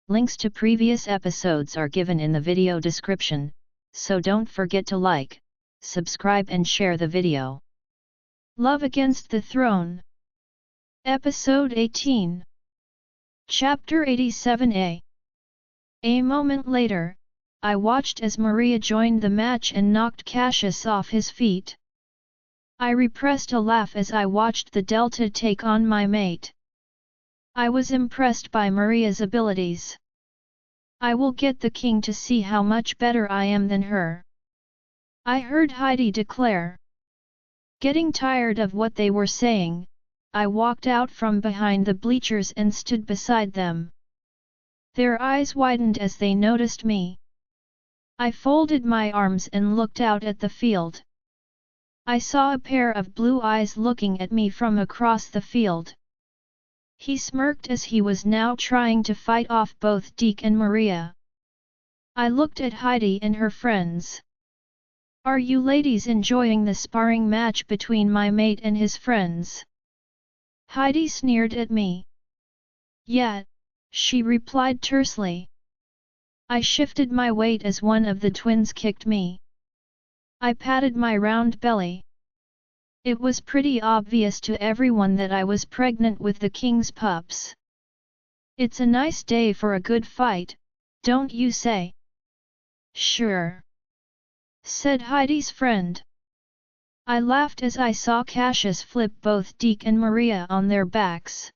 Links to previous episodes are given in the video description, so don't forget to like, subscribe and share the video. Love Against the Throne. Episode 18. Chapter 87a. A moment later, I watched as Maria joined the match and knocked Cassius off his feet. I repressed a laugh as I watched the Delta take on my mate. I was impressed by Maria's abilities. I will get the king to see how much better I am than her, I heard Heidi declare. Getting tired of what they were saying, I walked out from behind the bleachers and stood beside them. Their eyes widened as they noticed me. I folded my arms and looked out at the field. I saw a pair of blue eyes looking at me from across the field. He smirked as he was now trying to fight off both Deke and Maria. I looked at Heidi and her friends. Are you ladies enjoying the sparring match between my mate and his friends? Heidi sneered at me. Yeah, she replied tersely. I shifted my weight as one of the twins kicked me. I patted my round belly. It was pretty obvious to everyone that I was pregnant with the king's pups. It's a nice day for a good fight, don't you say? Sure, said Heidi's friend. I laughed as I saw Cassius flip both Deke and Maria on their backs.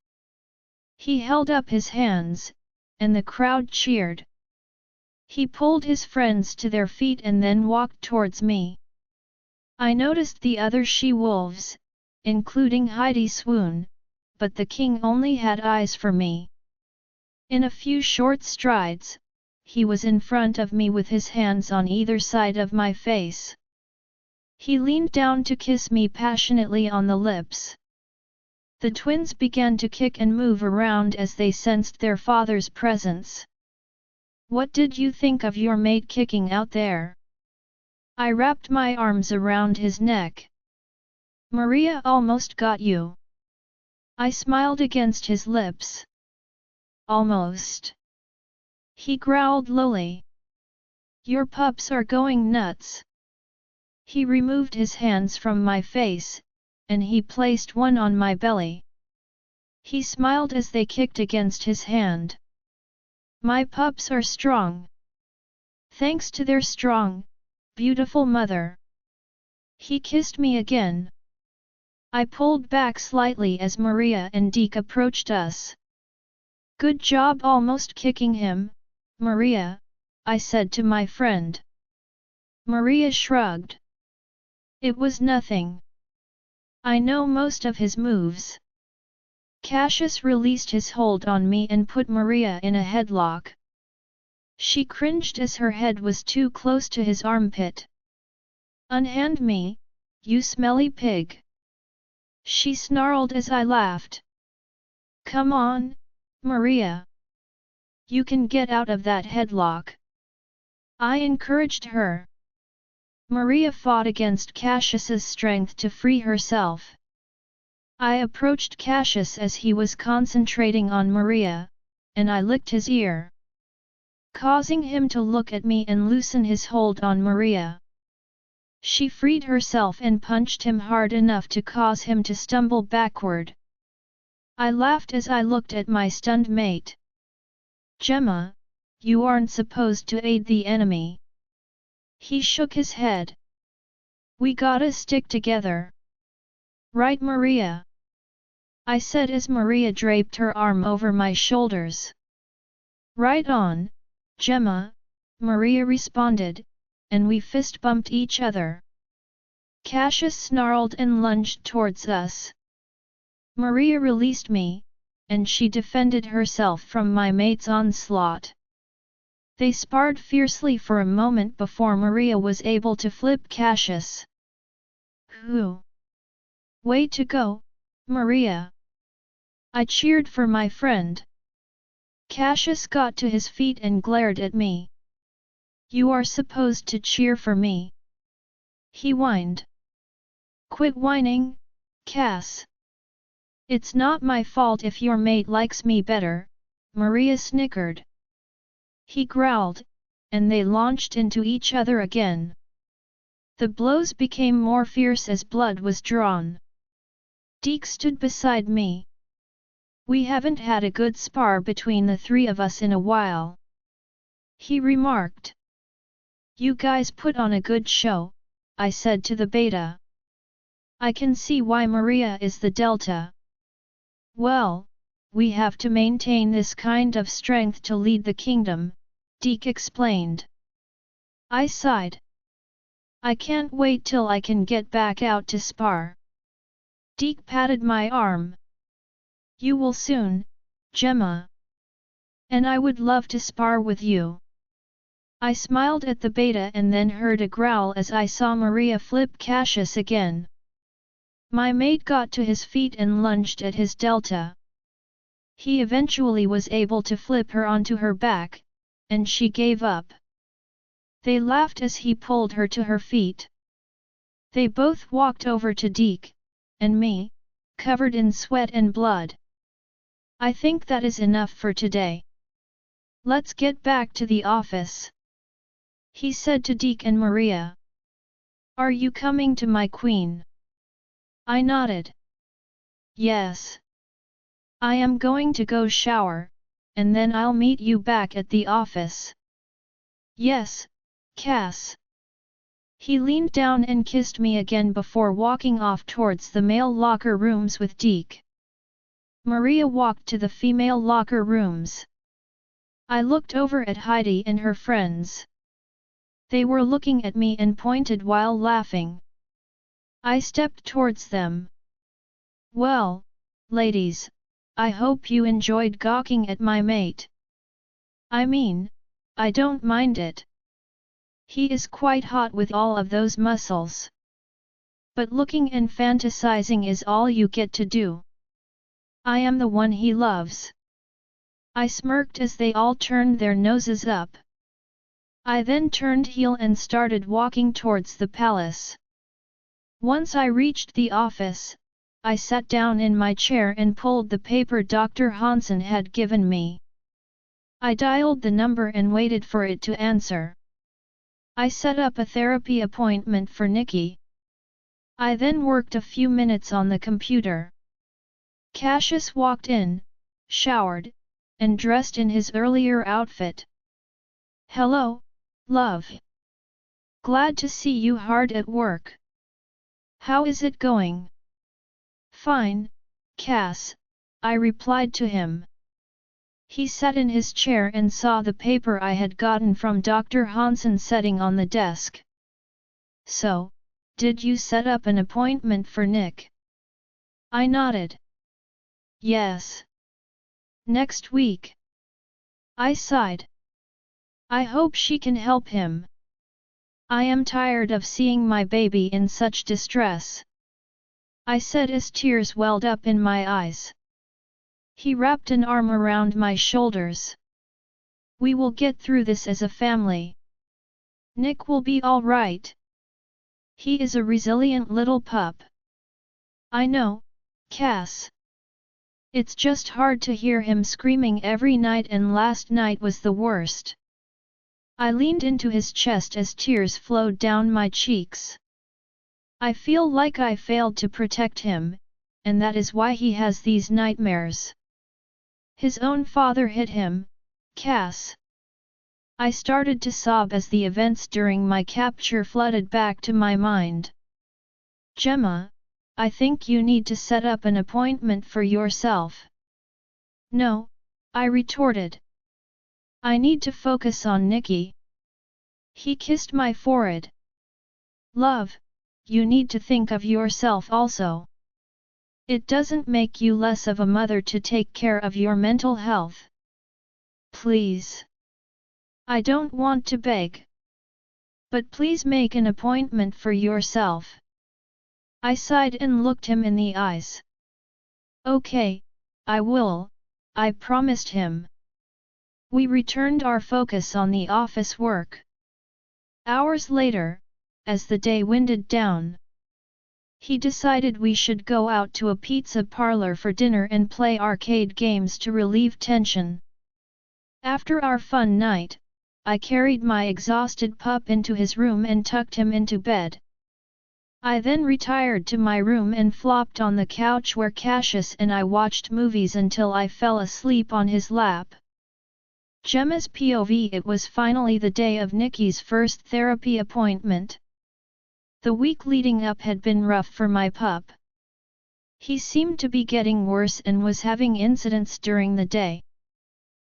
He held up his hands, and the crowd cheered. He pulled his friends to their feet and then walked towards me. I noticed the other she-wolves, including Heidi, swoon, but the king only had eyes for me. In a few short strides, he was in front of me with his hands on either side of my face. He leaned down to kiss me passionately on the lips. The twins began to kick and move around as they sensed their father's presence. What did you think of your mate kicking out there? I wrapped my arms around his neck. Maria almost got you. I smiled against his lips. Almost. He growled lowly. Your pups are going nuts. He removed his hands from my face, and he placed one on my belly. He smiled as they kicked against his hand. My pups are strong. Thanks to their strong, beautiful mother. He kissed me again. I pulled back slightly as Maria and Deke approached us. Good job almost kicking him, Maria, I said to my friend. Maria shrugged. It was nothing. I know most of his moves. Cassius released his hold on me and put Maria in a headlock. She cringed as her head was too close to his armpit. Unhand me, you smelly pig. She snarled as I laughed. Come on, Maria. You can get out of that headlock. I encouraged her. Maria fought against Cassius's strength to free herself. I approached Cassius as he was concentrating on Maria, and I licked his ear, causing him to look at me and loosen his hold on Maria. She freed herself and punched him hard enough to cause him to stumble backward. I laughed as I looked at my stunned mate. Gemma, you aren't supposed to aid the enemy. He shook his head. We gotta stick together. Right, Maria? I said as Maria draped her arm over my shoulders. Right on, Gemma, Maria responded, and we fist-bumped each other. Cassius snarled and lunged towards us. Maria released me, and she defended herself from my mate's onslaught. They sparred fiercely for a moment before Maria was able to flip Cassius. Whew! Way to go, Maria! I cheered for my friend. Cassius got to his feet and glared at me. You are supposed to cheer for me. He whined. Quit whining, Cass. It's not my fault if your mate likes me better, Maria snickered. He growled, and they launched into each other again. The blows became more fierce as blood was drawn. Deke stood beside me. We haven't had a good spar between the three of us in a while, he remarked. You guys put on a good show, I said to the beta. I can see why Maria is the delta. Well, we have to maintain this kind of strength to lead the kingdom, Deke explained. I sighed. I can't wait till I can get back out to spar. Deke patted my arm. You will soon, Gemma. And I would love to spar with you. I smiled at the beta and then heard a growl as I saw Maria flip Cassius again. My mate got to his feet and lunged at his delta. He eventually was able to flip her onto her back, and she gave up. They laughed as he pulled her to her feet. They both walked over to Deke, and me, covered in sweat and blood. I think that is enough for today. Let's get back to the office, he said to Deke and Maria. Are you coming to my queen? I nodded. Yes. I am going to go shower, and then I'll meet you back at the office. Yes, Cass. He leaned down and kissed me again before walking off towards the male locker rooms with Deke. Maria walked to the female locker rooms. I looked over at Heidi and her friends. They were looking at me and pointed while laughing. I stepped towards them. Well, ladies, I hope you enjoyed gawking at my mate. I mean, I don't mind it. He is quite hot with all of those muscles. But looking and fantasizing is all you get to do. I am the one he loves. I smirked as they all turned their noses up. I then turned heel and started walking towards the palace. Once I reached the office, I sat down in my chair and pulled the paper Dr. Hansen had given me. I dialed the number and waited for it to answer. I set up a therapy appointment for Nikki. I then worked a few minutes on the computer. Cassius walked in, showered, and dressed in his earlier outfit. Hello, love. Glad to see you hard at work. How is it going? Fine, Cass, I replied to him. He sat in his chair and saw the paper I had gotten from Dr. Hansen sitting on the desk. So, did you set up an appointment for Nick? I nodded. Yes. Next week. I sighed. I hope she can help him. I am tired of seeing my baby in such distress, I said as tears welled up in my eyes. He wrapped an arm around my shoulders. We will get through this as a family. Nick will be all right. He is a resilient little pup. I know, Cass. It's just hard to hear him screaming every night, and last night was the worst. I leaned into his chest as tears flowed down my cheeks. I feel like I failed to protect him, and that is why he has these nightmares. His own father hit him, Cass. I started to sob as the events during my capture flooded back to my mind. Gemma, I think you need to set up an appointment for yourself. No, I retorted. I need to focus on Nikki. He kissed my forehead. Love, you need to think of yourself also. It doesn't make you less of a mother to take care of your mental health. Please. I don't want to beg. But please make an appointment for yourself. I sighed and looked him in the eyes. Okay, I will, I promised him. We returned our focus on the office work. Hours later, as the day winded down, he decided we should go out to a pizza parlor for dinner and play arcade games to relieve tension. After our fun night, I carried my exhausted pup into his room and tucked him into bed. I then retired to my room and flopped on the couch where Cassius and I watched movies until I fell asleep on his lap. Gemma's POV. It was finally the day of Nikki's first therapy appointment. The week leading up had been rough for my pup. He seemed to be getting worse and was having incidents during the day.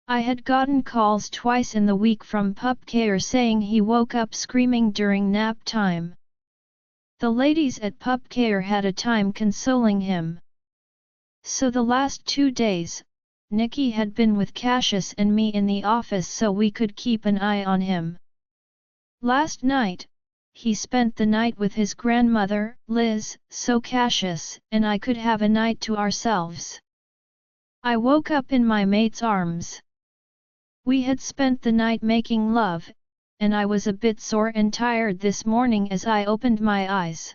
I had gotten calls twice in the week from pup care saying he woke up screaming during nap time. The ladies at pup care had a time consoling him. So the last 2 days, Nikki had been with Cassius and me in the office so we could keep an eye on him. Last night, he spent the night with his grandmother, Liz, so Cassius and I could have a night to ourselves. I woke up in my mate's arms. We had spent the night making love, and I was a bit sore and tired this morning as I opened my eyes.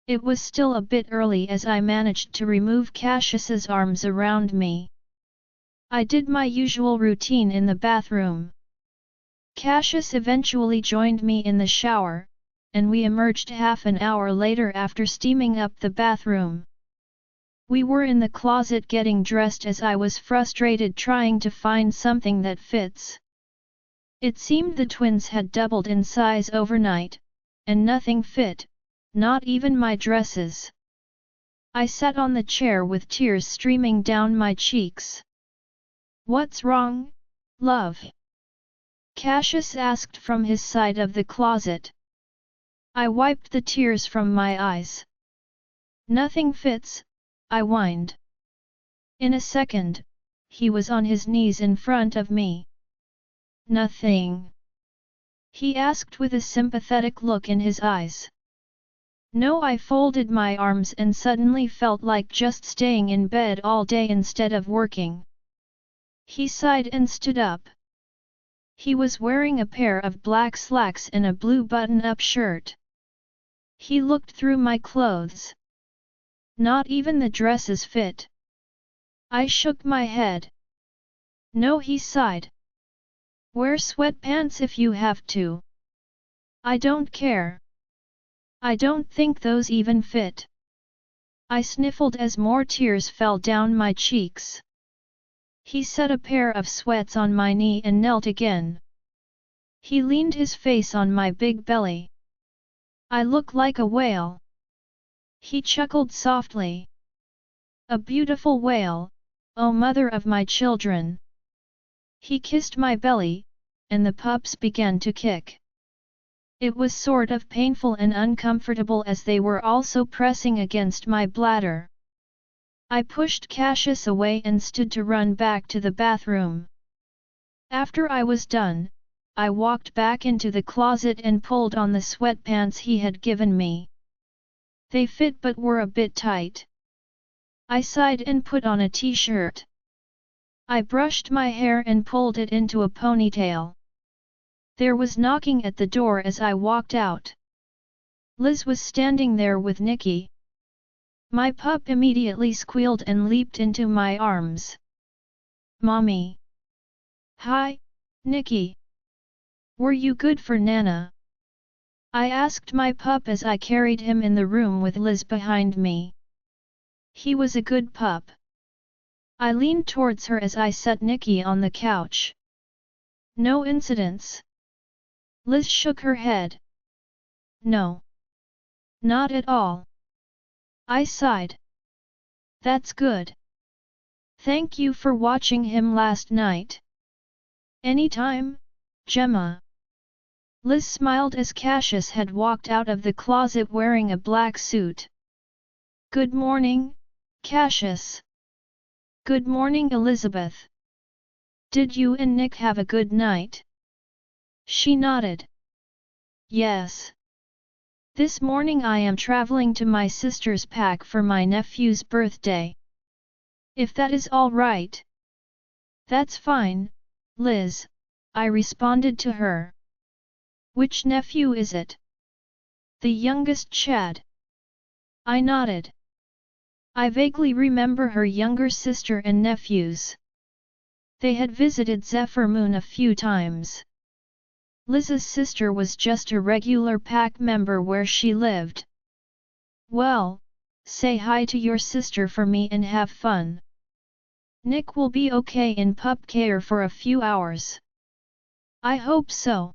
It was still a bit early as I managed to remove Cassius's arms around me. I did my usual routine in the bathroom. Cassius eventually joined me in the shower, and we emerged half an hour later after steaming up the bathroom. We were in the closet getting dressed as I was frustrated trying to find something that fits. It seemed the twins had doubled in size overnight, and nothing fit, not even my dresses. I sat on the chair with tears streaming down my cheeks. "What's wrong, love?" Cassius asked from his side of the closet. I wiped the tears from my eyes. "Nothing fits," I whined. In a second, he was on his knees in front of me. "Nothing?" he asked with a sympathetic look in his eyes. No, I folded my arms and suddenly felt like just staying in bed all day instead of working. He sighed and stood up. He was wearing a pair of black slacks and a blue button-up shirt. He looked through my clothes. Not even the dresses fit. I shook my head. "No," he sighed. "Wear sweatpants if you have to. I don't care. I don't think those even fit." I sniffled as more tears fell down my cheeks. He set a pair of sweats on my knee and knelt again. He leaned his face on my big belly. "I look like a whale." He chuckled softly. "A beautiful whale, oh mother of my children." He kissed my belly, and the pups began to kick. It was sort of painful and uncomfortable as they were also pressing against my bladder. I pushed Cassius away and stood to run back to the bathroom. After I was done, I walked back into the closet and pulled on the sweatpants he had given me. They fit but were a bit tight. I sighed and put on a t-shirt. I brushed my hair and pulled it into a ponytail. There was knocking at the door as I walked out. Liz was standing there with Nikki. My pup immediately squealed and leaped into my arms. "Mommy!" "Hi, Nikki! Were you good for Nana?" I asked my pup as I carried him in the room with Liz behind me. "He was a good pup." I leaned towards her as I set Nikki on the couch. "No incidents?" Liz shook her head. "No. Not at all." I sighed. "That's good. Thank you for watching him last night." "Anytime, Gemma." Liz smiled as Cassius had walked out of the closet wearing a black suit. "Good morning, Cassius." "Good morning, Elizabeth. Did you and Nick have a good night?" She nodded. "Yes. This morning I am traveling to my sister's pack for my nephew's birthday. If that is all right." "That's fine, Liz," I responded to her. "Which nephew is it?" "The youngest Chad." I nodded. I vaguely remember her younger sister and nephews. They had visited Zephyr Moon a few times. Liz's sister was just a regular pack member where she lived. Well, say hi to your sister for me and have fun. Nick will be okay in pup care for a few hours. I hope so.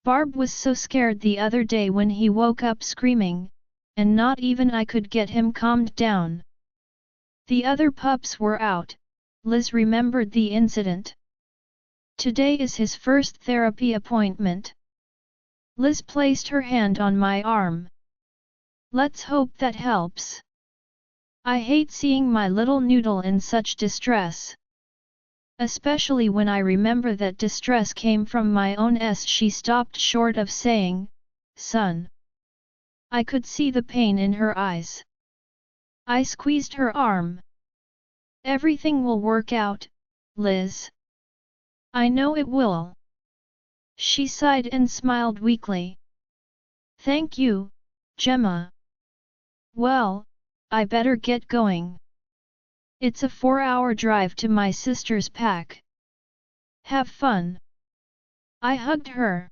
Barb was so scared the other day when he woke up screaming, and not even I could get him calmed down. The other pups were out. Liz remembered the incident. Today is his first therapy appointment. Liz placed her hand on my arm. Let's hope that helps. I hate seeing my little noodle in such distress. Especially when I remember that distress came from my own s. She stopped short of saying, "Son." I could see the pain in her eyes. I squeezed her arm. Everything will work out, Liz. I know it will. She sighed and smiled weakly. Thank you, Gemma. Well, I better get going. It's a 4-hour drive to my sister's pack. Have fun. I hugged her.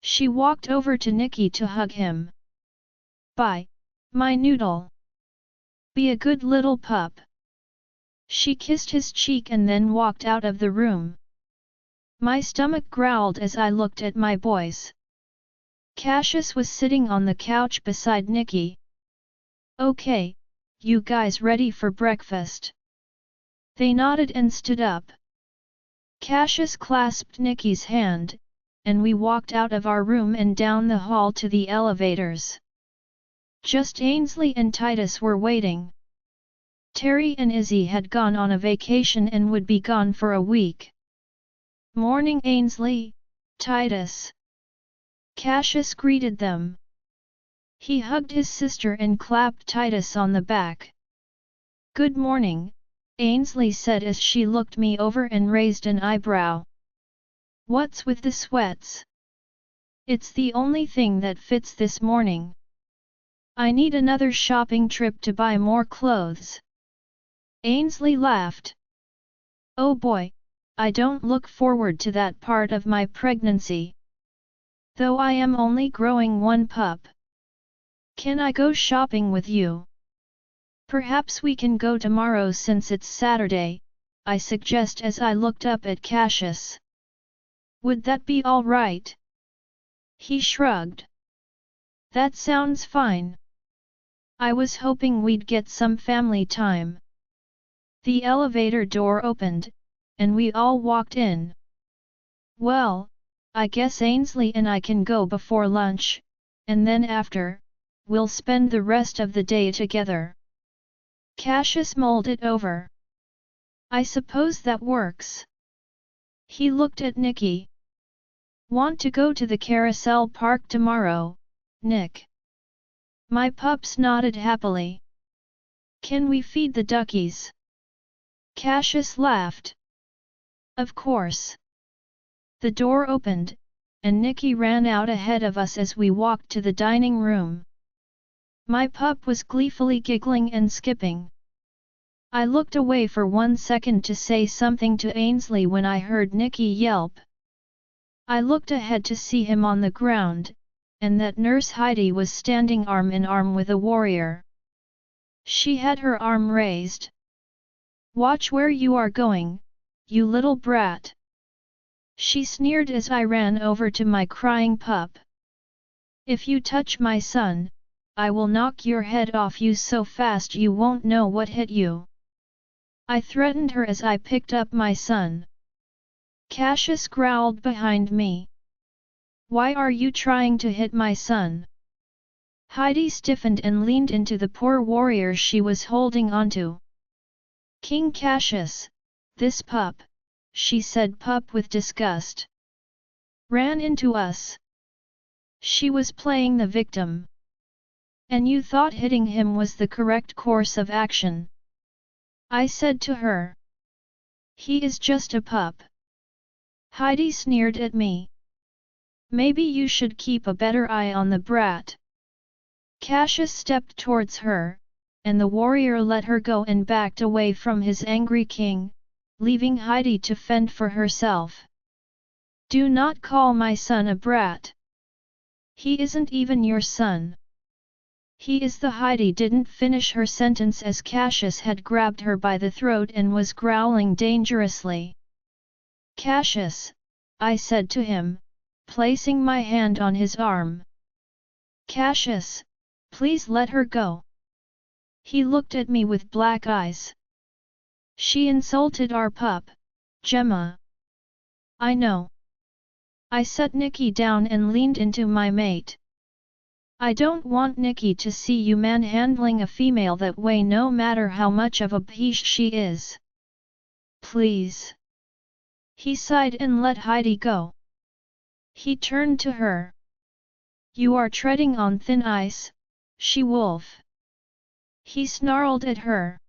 She walked over to Nicky to hug him. Bye, my noodle. Be a good little pup. She kissed his cheek and then walked out of the room. My stomach growled as I looked at my boys. Cassius was sitting on the couch beside Nicky. Okay, you guys ready for breakfast? They nodded and stood up. Cassius clasped Nicky's hand, and we walked out of our room and down the hall to the elevators. Just Ainsley and Titus were waiting. Terry and Izzy had gone on a vacation and would be gone for a week. Morning Ainsley, Titus. Cassius greeted them. He hugged his sister and clapped Titus on the back. Good morning, Ainsley said as she looked me over and raised an eyebrow. What's with the sweats? It's the only thing that fits this morning. I need another shopping trip to buy more clothes. Ainsley laughed. Oh boy, I don't look forward to that part of my pregnancy. Though I am only growing one pup. Can I go shopping with you? Perhaps we can go tomorrow since it's Saturday, I suggest as I looked up at Cassius. Would that be all right? He shrugged. That sounds fine. I was hoping we'd get some family time. The elevator door opened, and we all walked in. Well, I guess Ainsley and I can go before lunch, and then after, we'll spend the rest of the day together. Cassius mulled it over. I suppose that works. He looked at Nicky. Want to go to the carousel park tomorrow, Nick? My pups nodded happily. Can we feed the duckies? Cassius laughed. Of course. The door opened, and Nicky ran out ahead of us as we walked to the dining room. My pup was gleefully giggling and skipping. I looked away for 1 second to say something to Ainsley when I heard Nicky yelp. I looked ahead to see him on the ground, and that Nurse Heidi was standing arm in arm with a warrior. She had her arm raised. Watch where you are going, you little brat. She sneered as I ran over to my crying pup. If you touch my son, I will knock your head off you so fast you won't know what hit you. I threatened her as I picked up my son. Cassius growled behind me. Why are you trying to hit my son? Heidi stiffened and leaned into the poor warrior she was holding onto. King Cassius, this pup, she said pup with disgust. Ran into us. She was playing the victim. And you thought hitting him was the correct course of action. I said to her. He is just a pup. Heidi sneered at me. Maybe you should keep a better eye on the brat. Cassius stepped towards her, and the warrior let her go and backed away from his angry king, leaving Heidi to fend for herself. Do not call my son a brat. He isn't even your son. He is the Heidi didn't finish her sentence as Cassius had grabbed her by the throat and was growling dangerously. Cassius, I said to him, placing my hand on his arm. Cassius, please let her go. He looked at me with black eyes. She insulted our pup, Gemma. I know. I set Nikki down and leaned into my mate. I don't want Nikki to see you manhandling a female that way no matter how much of a biche she is. Please. He sighed and let Heidi go. He turned to her. You are treading on thin ice, she-wolf. He snarled at her.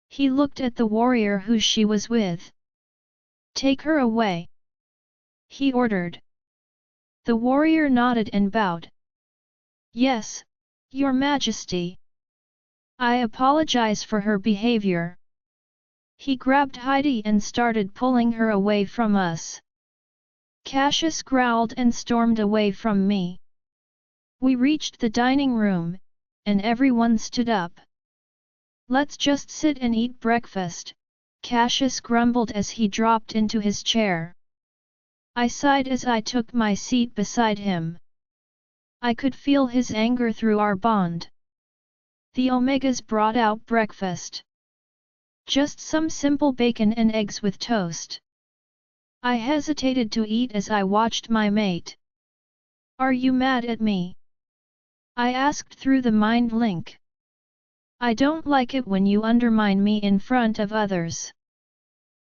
He looked at the warrior who she was with. Take her away. He ordered. The warrior nodded and bowed. Yes, Your Majesty. I apologize for her behavior. He grabbed Heidi and started pulling her away from us. Cassius growled and stormed away from me. We reached the dining room, and everyone stood up. Let's just sit and eat breakfast, Cassius grumbled as he dropped into his chair. I sighed as I took my seat beside him. I could feel his anger through our bond. The Omegas brought out breakfast. Just some simple bacon and eggs with toast. I hesitated to eat as I watched my mate. Are you mad at me? I asked through the mind link. I don't like it when you undermine me in front of others.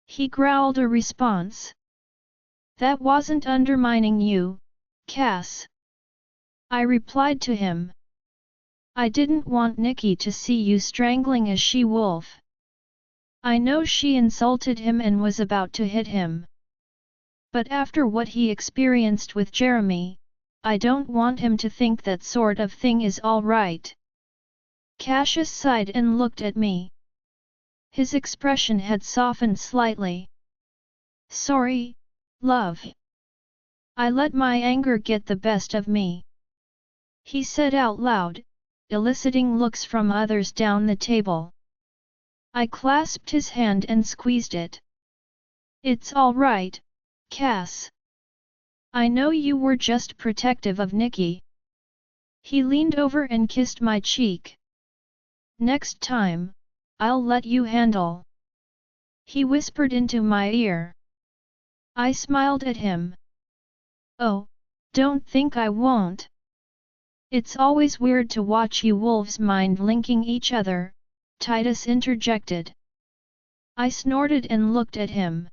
He growled a response. That wasn't undermining you, Cass. I replied to him. I didn't want Nikki to see you strangling a she-wolf. I know she insulted him and was about to hit him. But after what he experienced with Jeremy, I don't want him to think that sort of thing is all right. Cassius sighed and looked at me. His expression had softened slightly. Sorry, love. I let my anger get the best of me. He said out loud, eliciting looks from others down the table. I clasped his hand and squeezed it. It's all right, Cass. I know you were just protective of Nikki. He leaned over and kissed my cheek. Next time, I'll let you handle. He whispered into my ear. I smiled at him. Oh, don't think I won't. It's always weird to watch you wolves mind-linking each other, Titus interjected. I snorted and looked at him.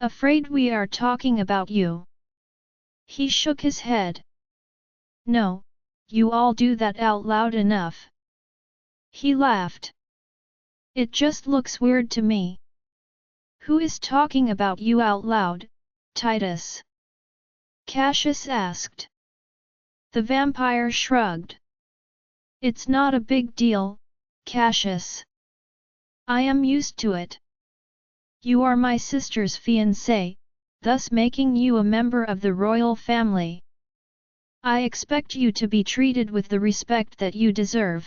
Afraid we are talking about you? He shook his head. No, you all do that out loud enough. He laughed. It just looks weird to me. Who is talking about you out loud, Titus? Cassius asked. The vampire shrugged. It's not a big deal, Cassius. I am used to it. You are my sister's fiancé, thus making you a member of the royal family. I expect you to be treated with the respect that you deserve.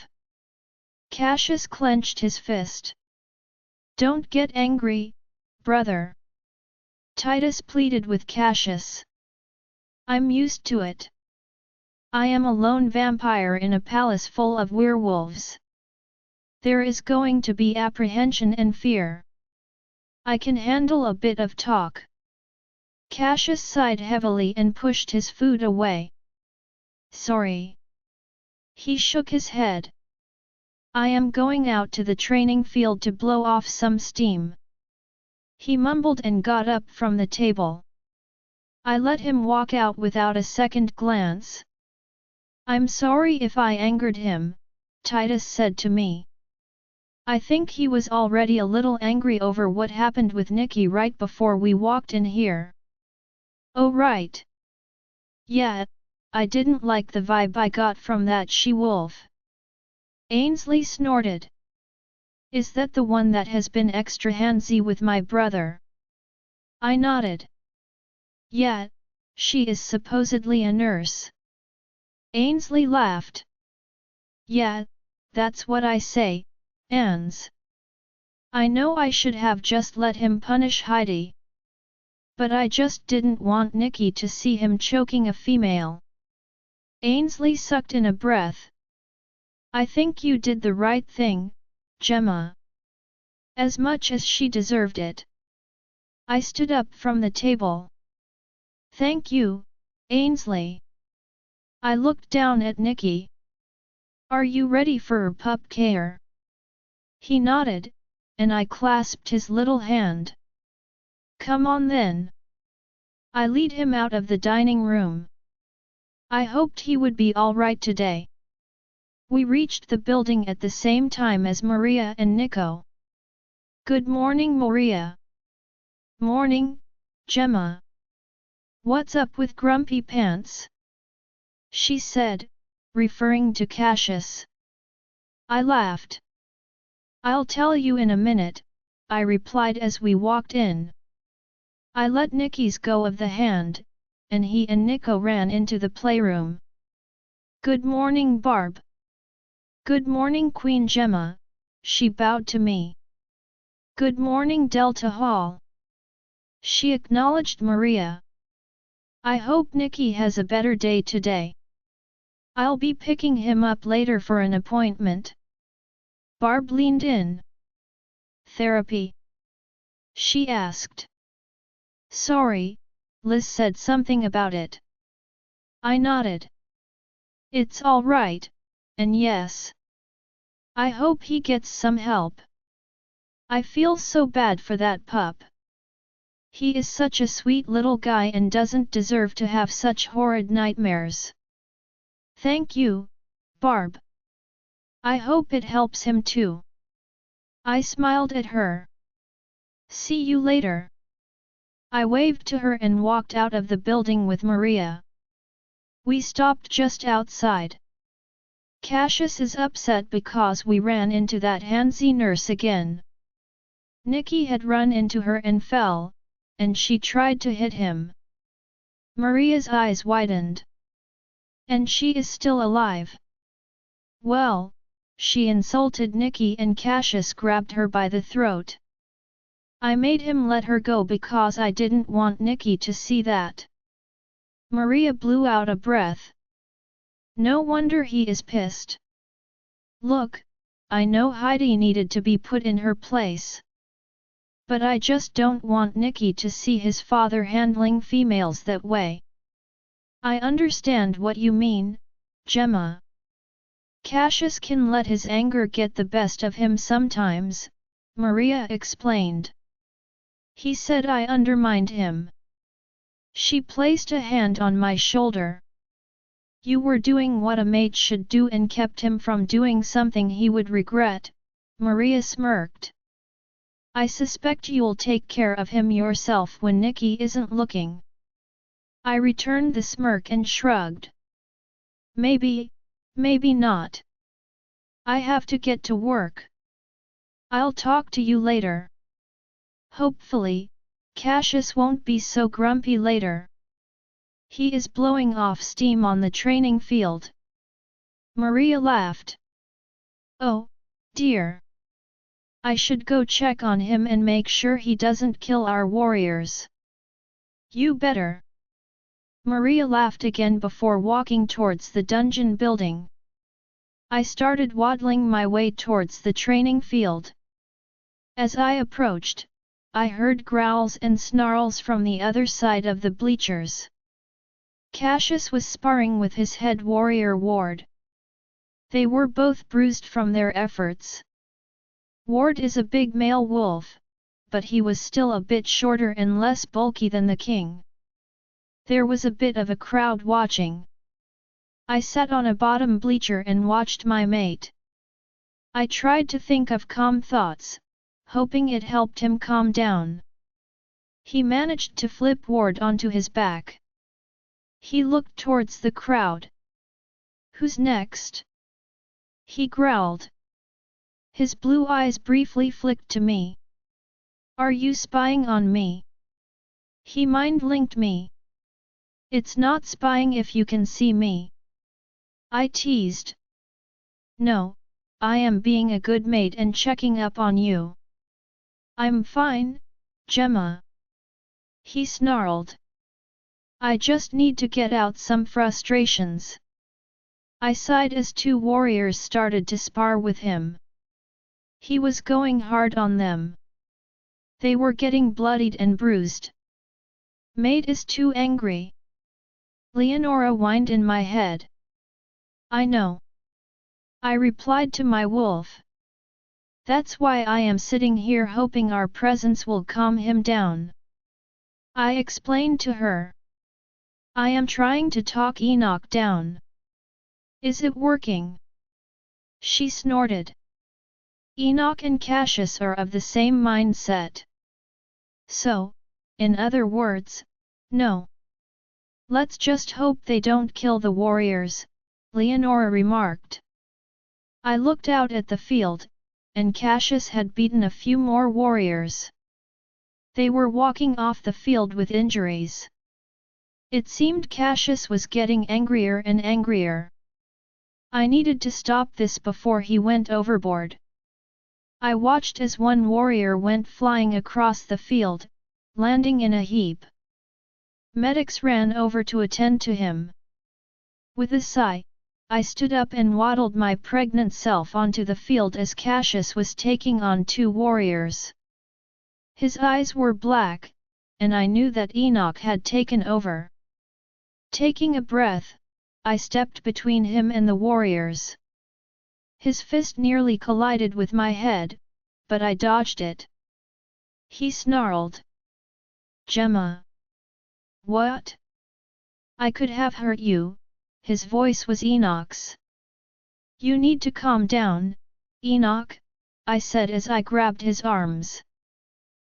Cassius clenched his fist. Don't get angry, brother. Titus pleaded with Cassius. I'm used to it. I am a lone vampire in a palace full of werewolves. There is going to be apprehension and fear. I can handle a bit of talk. Cassius sighed heavily and pushed his food away. Sorry. He shook his head. I am going out to the training field to blow off some steam. He mumbled and got up from the table. I let him walk out without a second glance. I'm sorry if I angered him, Titus said to me. I think he was already a little angry over what happened with Nikki right before we walked in here. Oh right. Yeah, I didn't like the vibe I got from that she-wolf. Ainsley snorted. Is that the one that has been extra handsy with my brother? I nodded. Yeah, she is supposedly a nurse. Ainsley laughed. Yeah, that's what I say, Ans. I know I should have just let him punish Heidi. But I just didn't want Nikki to see him choking a female. Ainsley sucked in a breath. I think you did the right thing, Gemma. As much as she deserved it. I stood up from the table. Thank you, Ainsley. I looked down at Nikki. Are you ready for her pup care? He nodded, and I clasped his little hand. Come on then. I lead him out of the dining room. I hoped he would be all right today. We reached the building at the same time as Maria and Nico. Good morning, Maria. Morning, Gemma. What's up with Grumpy Pants? She said, referring to Cassius. I laughed. I'll tell you in a minute, I replied as we walked in. I let Nikki's go of the hand, and he and Nico ran into the playroom. Good morning, Barb. Good morning, Queen Gemma, she bowed to me. Good morning, Delta Hall. She acknowledged Maria. I hope Nikki has a better day today. I'll be picking him up later for an appointment. Barb leaned in. Therapy? She asked. Sorry, Liz said something about it. I nodded. It's all right, and yes. I hope he gets some help. I feel so bad for that pup. He is such a sweet little guy and doesn't deserve to have such horrid nightmares. Thank you, Barb. I hope it helps him too. I smiled at her. See you later. I waved to her and walked out of the building with Maria. We stopped just outside. Cassius is upset because we ran into that handsy nurse again. Nikki had run into her and fell, and she tried to hit him. Maria's eyes widened. And she is still alive. Well, she insulted Nikki and Cassius grabbed her by the throat. I made him let her go because I didn't want Nikki to see that. Maria blew out a breath. No wonder he is pissed. Look, I know Heidi needed to be put in her place. But I just don't want Nikki to see his father handling females that way. I understand what you mean, Gemma. Cassius can let his anger get the best of him sometimes, Maria explained. He said I undermined him. She placed a hand on my shoulder. You were doing what a mate should do and kept him from doing something he would regret, Maria smirked. I suspect you'll take care of him yourself when Nikki isn't looking. I returned the smirk and shrugged. Maybe, maybe not. I have to get to work. I'll talk to you later. Hopefully, Cassius won't be so grumpy later. He is blowing off steam on the training field. Maria laughed. Oh, dear. I should go check on him and make sure he doesn't kill our warriors. You better. Maria laughed again before walking towards the dungeon building. I started waddling my way towards the training field. As I approached, I heard growls and snarls from the other side of the bleachers. Cassius was sparring with his head warrior Ward. They were both bruised from their efforts. Ward is a big male wolf, but he was still a bit shorter and less bulky than the king. There was a bit of a crowd watching. I sat on a bottom bleacher and watched my mate. I tried to think of calm thoughts, hoping it helped him calm down. He managed to flip Ward onto his back. He looked towards the crowd. Who's next? He growled. His blue eyes briefly flicked to me. Are you spying on me? He mind-linked me. It's not spying if you can see me. I teased. No, I am being a good mate and checking up on you. I'm fine, Gemma. He snarled. I just need to get out some frustrations. I sighed as two warriors started to spar with him. He was going hard on them. They were getting bloodied and bruised. Mate is too angry. Leonora whined in my head. I know. I replied to my wolf. That's why I am sitting here hoping our presence will calm him down. I explained to her. I am trying to talk Enoch down. Is it working? She snorted. Enoch and Cassius are of the same mindset. So, in other words, no. Let's just hope they don't kill the warriors, Leonora remarked. I looked out at the field, and Cassius had beaten a few more warriors. They were walking off the field with injuries. It seemed Cassius was getting angrier and angrier. I needed to stop this before he went overboard. I watched as one warrior went flying across the field, landing in a heap. Medics ran over to attend to him. With a sigh, I stood up and waddled my pregnant self onto the field as Cassius was taking on two warriors. His eyes were black, and I knew that Enoch had taken over. Taking a breath, I stepped between him and the warriors. His fist nearly collided with my head, but I dodged it. He snarled. Gemma. What? I could have hurt you, his voice was Enoch's. You need to calm down, Enoch, I said as I grabbed his arms.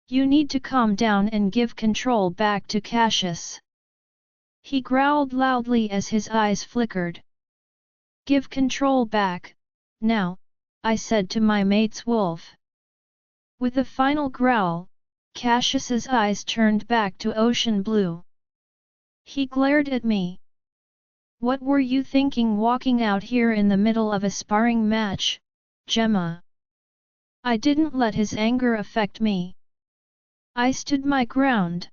You need to calm down and give control back to Cassius. He growled loudly as his eyes flickered. Give control back, now, I said to my mate's wolf. With a final growl, Cassius's eyes turned back to ocean blue. He glared at me. What were you thinking walking out here in the middle of a sparring match, Gemma? I didn't let his anger affect me. I stood my ground.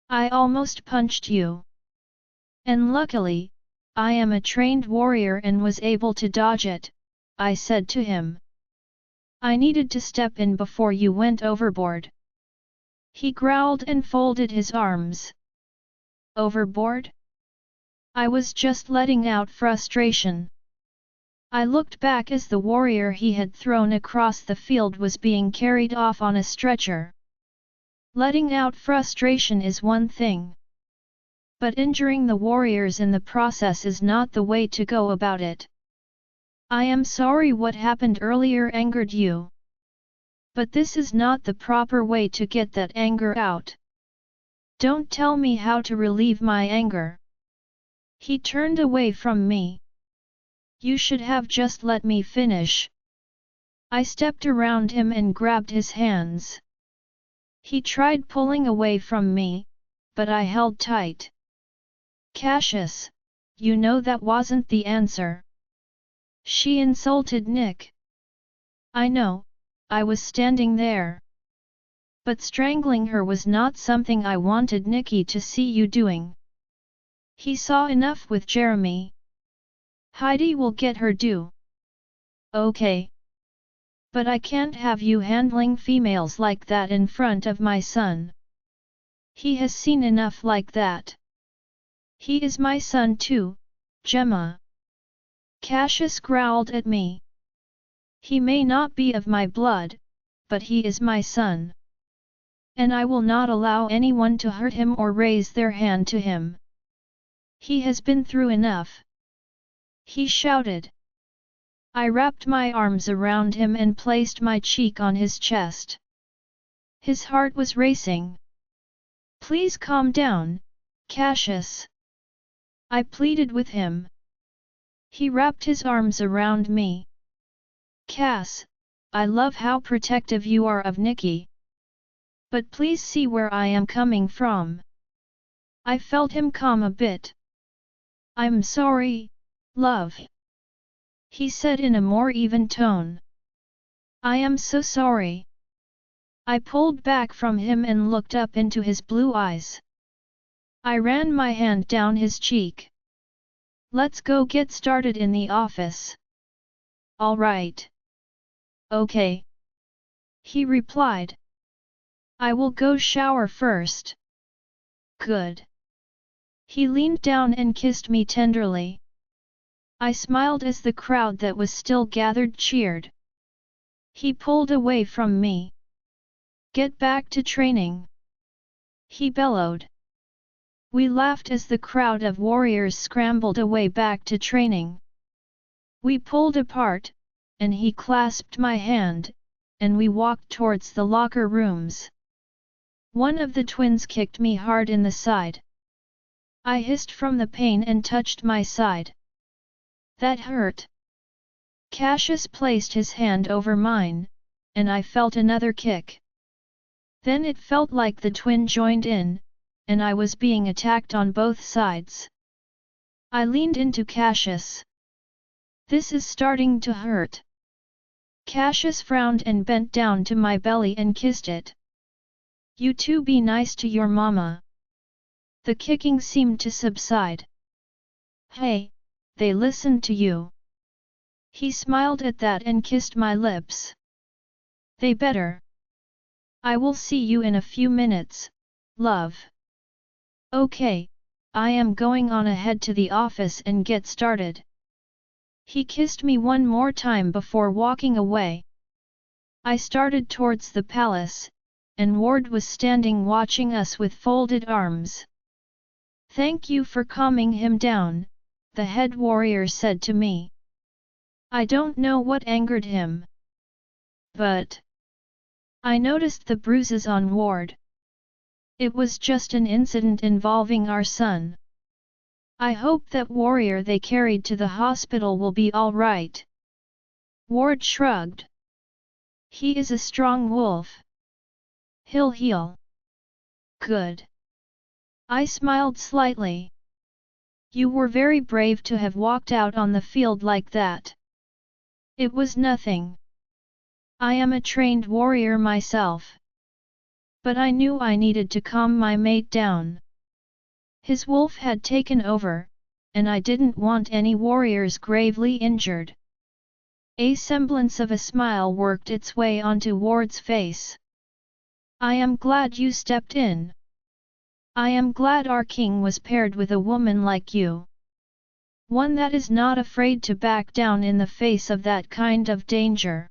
I almost punched you. And luckily, I am a trained warrior and was able to dodge it, I said to him. I needed to step in before you went overboard. He growled and folded his arms. Overboard? I was just letting out frustration. I looked back as the warrior he had thrown across the field was being carried off on a stretcher. Letting out frustration is one thing. But injuring the warriors in the process is not the way to go about it. I am sorry what happened earlier angered you. But this is not the proper way to get that anger out. Don't tell me how to relieve my anger. He turned away from me. You should have just let me finish. I stepped around him and grabbed his hands. He tried pulling away from me, but I held tight. Cassius, you know that wasn't the answer. She insulted Nick. I know, I was standing there. But strangling her was not something I wanted Nicky to see you doing. He saw enough with Jeremy. Heidi will get her due. Okay. But I can't have you handling females like that in front of my son. He has seen enough like that. He is my son too, Gemma. Cassius growled at me. He may not be of my blood, but he is my son. And I will not allow anyone to hurt him or raise their hand to him. He has been through enough. He shouted. I wrapped my arms around him and placed my cheek on his chest. His heart was racing. Please calm down, Cassius. I pleaded with him. He wrapped his arms around me. Cass, I love how protective you are of Nikki. But please see where I am coming from. I felt him calm a bit. I'm sorry, love. He said in a more even tone. I am so sorry. I pulled back from him and looked up into his blue eyes. I ran my hand down his cheek. Let's go get started in the office. All right. Okay. He replied. I will go shower first. Good. He leaned down and kissed me tenderly. I smiled as the crowd that was still gathered cheered. He pulled away from me. Get back to training. He bellowed. We laughed as the crowd of warriors scrambled away back to training. We pulled apart, and he clasped my hand, and we walked towards the locker rooms. One of the twins kicked me hard in the side. I hissed from the pain and touched my side. That hurt. Cassius placed his hand over mine, and I felt another kick. Then it felt like the twin joined in, and I was being attacked on both sides. I leaned into Cassius. This is starting to hurt. Cassius frowned and bent down to my belly and kissed it. You two be nice to your mama. The kicking seemed to subside. Hey, they listened to you. He smiled at that and kissed my lips. They better. I will see you in a few minutes, love. Okay, I am going on ahead to the office and get started. He kissed me one more time before walking away. I started towards the palace, and Ward was standing watching us with folded arms. Thank you for calming him down, the head warrior said to me. I don't know what angered him. But I noticed the bruises on Ward. It was just an incident involving our son. I hope that warrior they carried to the hospital will be all right. Ward shrugged. He is a strong wolf. He'll heal. Good. I smiled slightly. You were very brave to have walked out on the field like that. It was nothing. I am a trained warrior myself. But I knew I needed to calm my mate down. His wolf had taken over, and I didn't want any warriors gravely injured. A semblance of a smile worked its way onto Ward's face. I am glad you stepped in. I am glad our king was paired with a woman like you. One that is not afraid to back down in the face of that kind of danger.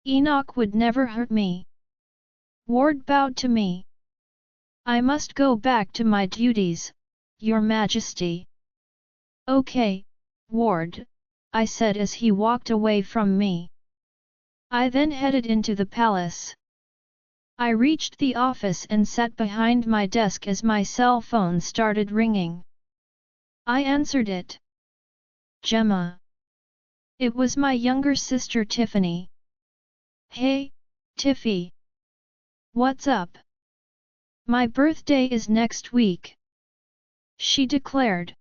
Enoch would never hurt me. Ward bowed to me. I must go back to my duties, Your Majesty. Okay, Ward, I said as he walked away from me. I then headed into the palace. I reached the office and sat behind my desk as my cell phone started ringing. I answered it. Gemma. It was my younger sister Tiffany. Hey, Tiffy. What's up? My birthday is next week. She declared.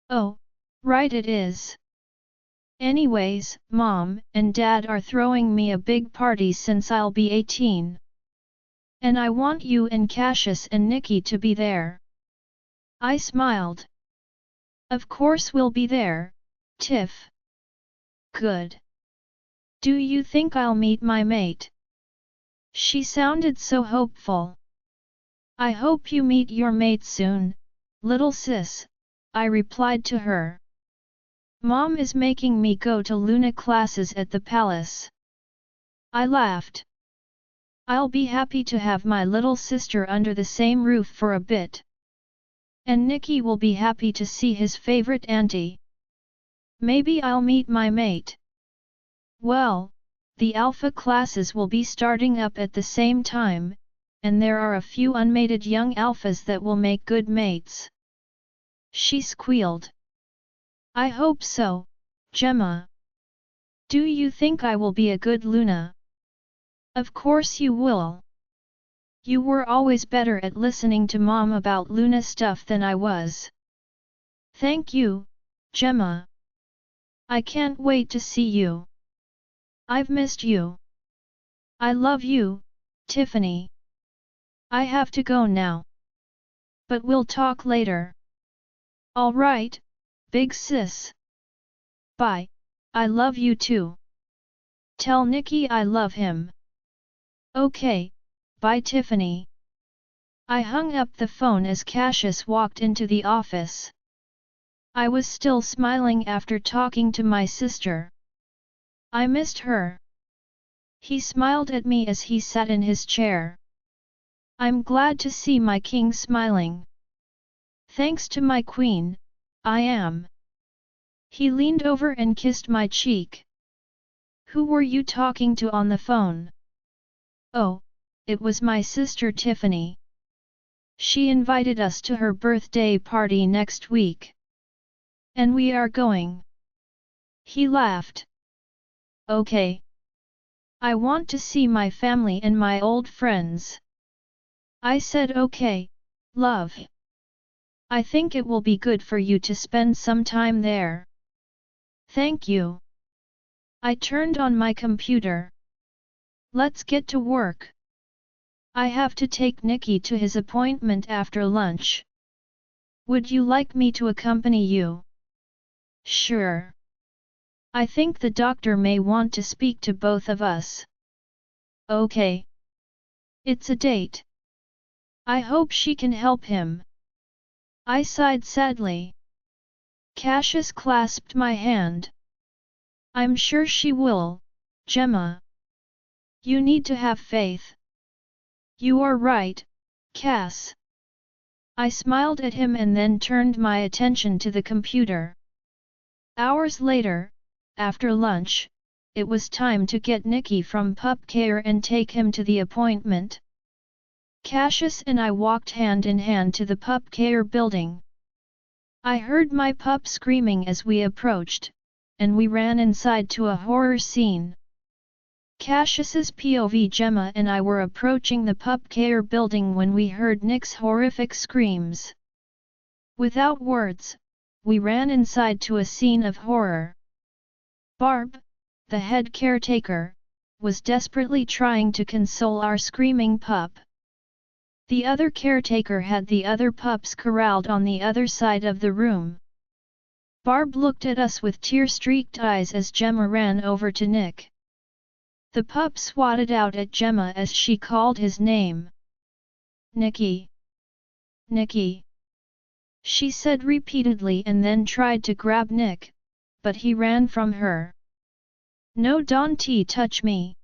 Oh, right it is. Anyways, Mom and Dad are throwing me a big party since I'll be 18. And I want you and Cassius and Nikki to be there. I smiled. Of course we'll be there, Tiff. Good. Do you think I'll meet my mate? She sounded so hopeful. I hope you meet your mate soon, little sis, I replied to her. Mom is making me go to Luna classes at the palace. I laughed. I'll be happy to have my little sister under the same roof for a bit. And Nikki will be happy to see his favorite auntie. Maybe I'll meet my mate. Well, the alpha classes will be starting up at the same time, and there are a few unmated young alphas that will make good mates. She squealed. I hope so, Gemma. Do you think I will be a good Luna? Of course you will. You were always better at listening to Mom about Luna stuff than I was. Thank you, Gemma. I can't wait to see you. I've missed you. I love you, Tiffany. I have to go now. But we'll talk later. Alright, big sis. Bye, I love you too. Tell Nicky I love him. Okay, bye Tiffany. I hung up the phone as Cassius walked into the office. I was still smiling after talking to my sister. I missed her. He smiled at me as he sat in his chair. I'm glad to see my king smiling. Thanks to my queen, I am. He leaned over and kissed my cheek. Who were you talking to on the phone? Oh, it was my sister Tiffany. She invited us to her birthday party next week. And we are going. He laughed. Okay. I want to see my family and my old friends. I said okay, love. I think it will be good for you to spend some time there. Thank you. I turned on my computer. Let's get to work. I have to take Nicky to his appointment after lunch. Would you like me to accompany you? Sure. I think the doctor may want to speak to both of us. Okay. It's a date. I hope she can help him. I sighed sadly. Cassius clasped my hand. I'm sure she will, Gemma. You need to have faith. You are right, Cass. I smiled at him and then turned my attention to the computer. Hours later, after lunch, it was time to get Nicky from pup care and take him to the appointment. Cassius and I walked hand in hand to the pup care building. I heard my pup screaming as we approached, and we ran inside to a horror scene. Cassius's POV. Gemma and I were approaching the pup care building when we heard Nick's horrific screams. Without words, we ran inside to a scene of horror. Barb, the head caretaker, was desperately trying to console our screaming pup. The other caretaker had the other pups corralled on the other side of the room. Barb looked at us with tear-streaked eyes as Gemma ran over to Nick. The pup swatted out at Gemma as she called his name. Nicky! Nicky! She said repeatedly and then tried to grab Nick, but he ran from her. No, don't touch me!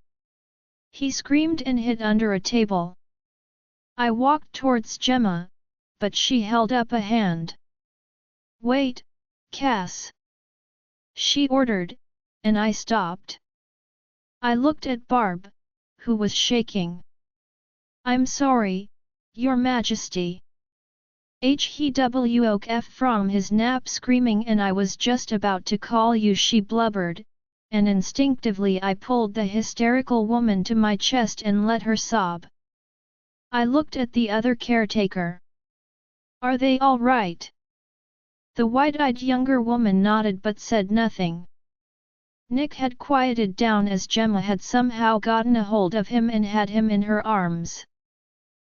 He screamed and hid under a table. I walked towards Gemma, but she held up a hand. Wait, Cass! She ordered, and I stopped. I looked at Barb, who was shaking. I'm sorry, Your Majesty. He woke from his nap screaming and I was just about to call you, she blubbered, and instinctively I pulled the hysterical woman to my chest and let her sob. I looked at the other caretaker. Are they all right? The wide-eyed younger woman nodded but said nothing. Nick had quieted down as Gemma had somehow gotten a hold of him and had him in her arms.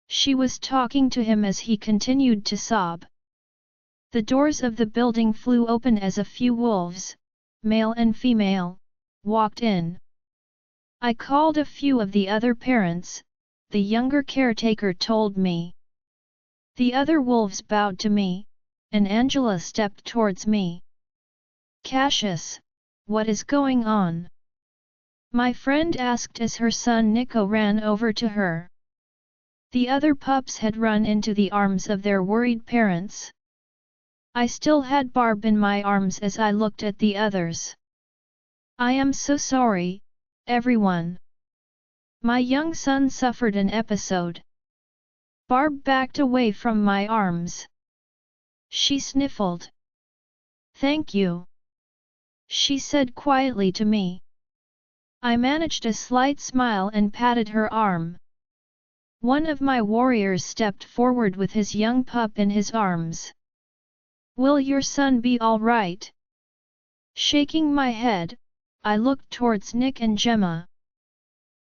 She was talking to him as he continued to sob. The doors of the building flew open as a few wolves, male and female, walked in. I called a few of the other parents, the younger caretaker told me. The other wolves bowed to me, and Angela stepped towards me. Cassius, what is going on? My friend asked as her son Nico ran over to her. The other pups had run into the arms of their worried parents. I still had Barb in my arms as I looked at the others. I am so sorry, everyone. My young son suffered an episode. Barb backed away from my arms. She sniffled. Thank you. She said quietly to me. I managed a slight smile and patted her arm. One of my warriors stepped forward with his young pup in his arms. Will your son be all right? Shaking my head, I looked towards Nick and Gemma.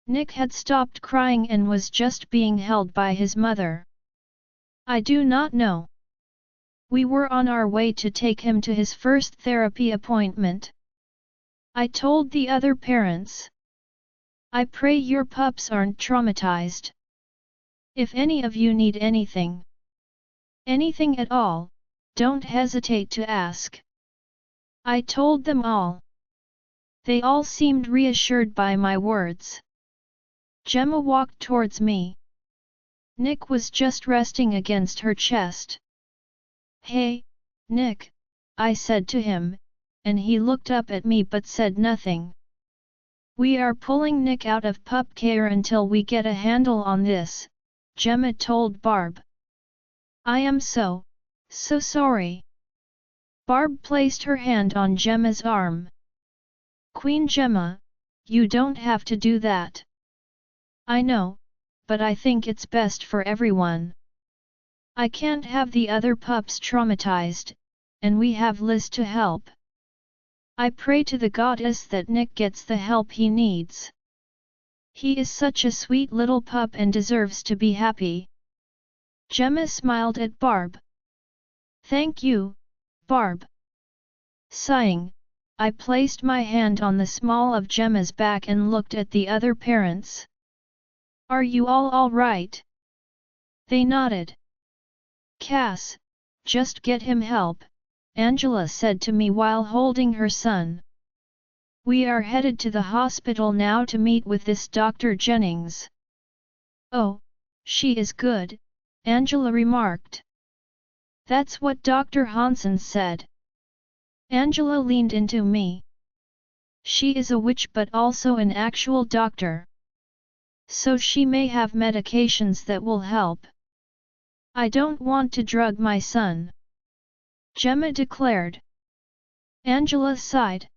Nick had stopped crying and was just being held by his mother. I do not know. We were on our way to take him to his first therapy appointment. I told the other parents. I pray your pups aren't traumatized. If any of you need anything at all, don't hesitate to ask. I told them all. They all seemed reassured by my words. Gemma walked towards me. Nick was just resting against her chest. Hey, Nick, I said to him, and he looked up at me but said nothing. We are pulling Nick out of pup care until we get a handle on this, Gemma told Barb. I am so sorry. Barb placed her hand on Gemma's arm. Queen Gemma, you don't have to do that. I know, but I think it's best for everyone. I can't have the other pups traumatized, and we have Liz to help. I pray to the goddess that Nick gets the help he needs. He is such a sweet little pup and deserves to be happy. Gemma smiled at Barb. Thank you, Barb. Sighing, I placed my hand on the small of Gemma's back and looked at the other parents. Are you all right? They nodded. Cass, just get him help, Angela said to me while holding her son. We are headed to the hospital now to meet with this Dr. Jennings. Oh, she is good, Angela remarked. That's what Dr. Hansen said. Angela leaned into me. She is a witch but also an actual doctor. So she may have medications that will help. I don't want to drug my son, Gemma declared. Angela sighed.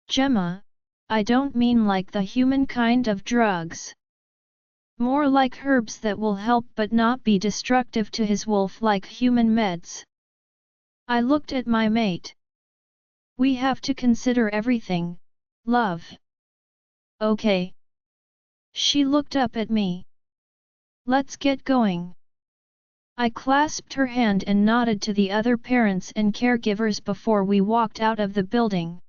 Gemma, I don't mean like the human kind of drugs. More like herbs that will help but not be destructive to his wolf like human meds. I looked at my mate. We have to consider everything, love. Okay. She looked up at me. Let's get going. I clasped her hand and nodded to the other parents and caregivers before we walked out of the building.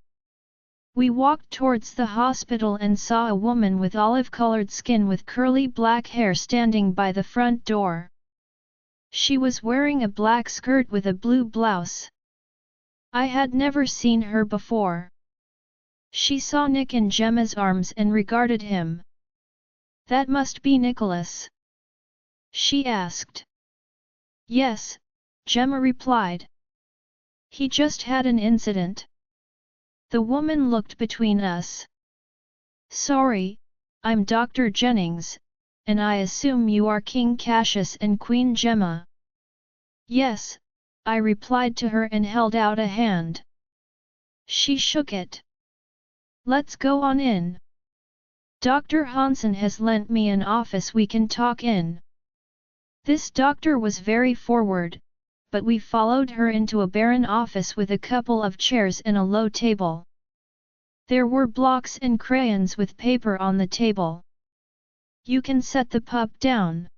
We walked towards the hospital and saw a woman with olive-colored skin with curly black hair standing by the front door. She was wearing a black skirt with a blue blouse. I had never seen her before. She saw Nick in Gemma's arms and regarded him. That must be Nicholas, she asked. Yes, Gemma replied. He just had an incident. The woman looked between us. Sorry, I'm Dr. Jennings, and I assume you are King Cassius and Queen Gemma. Yes, I replied to her and held out a hand. She shook it. Let's go on in. Dr. Hansen has lent me an office we can talk in. This doctor was very forward, but we followed her into a barren office with a couple of chairs and a low table. There were blocks and crayons with paper on the table. You can set the pup down,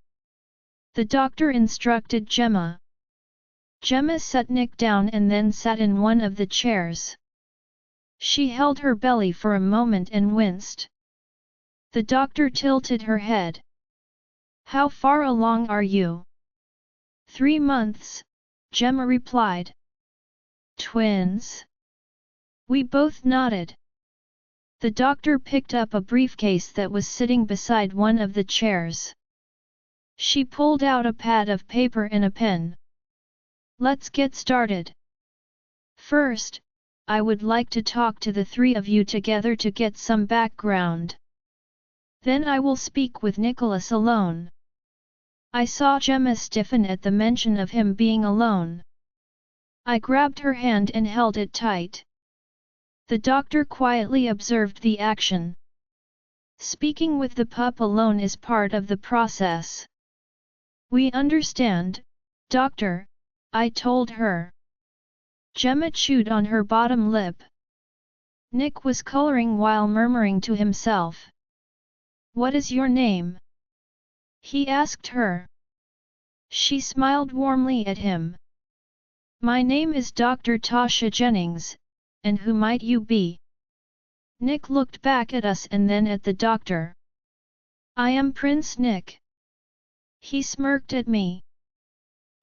the doctor instructed Gemma. Gemma set Nick down and then sat in one of the chairs. She held her belly for a moment and winced. The doctor tilted her head. How far along are you? 3 months, Gemma replied. Twins? We both nodded. The doctor picked up a briefcase that was sitting beside one of the chairs. She pulled out a pad of paper and a pen. Let's get started. First, I would like to talk to the 3 of you together to get some background. Then I will speak with Nicholas alone. I saw Gemma stiffen at the mention of him being alone. I grabbed her hand and held it tight. The doctor quietly observed the action. Speaking with the pup alone is part of the process. We understand, doctor, I told her. Gemma chewed on her bottom lip. Nick was coloring while murmuring to himself. What is your name? He asked her. She smiled warmly at him. My name is Dr. Tasha Jennings, and who might you be? Nick looked back at us and then at the doctor. I am Prince Nick. He smirked at me.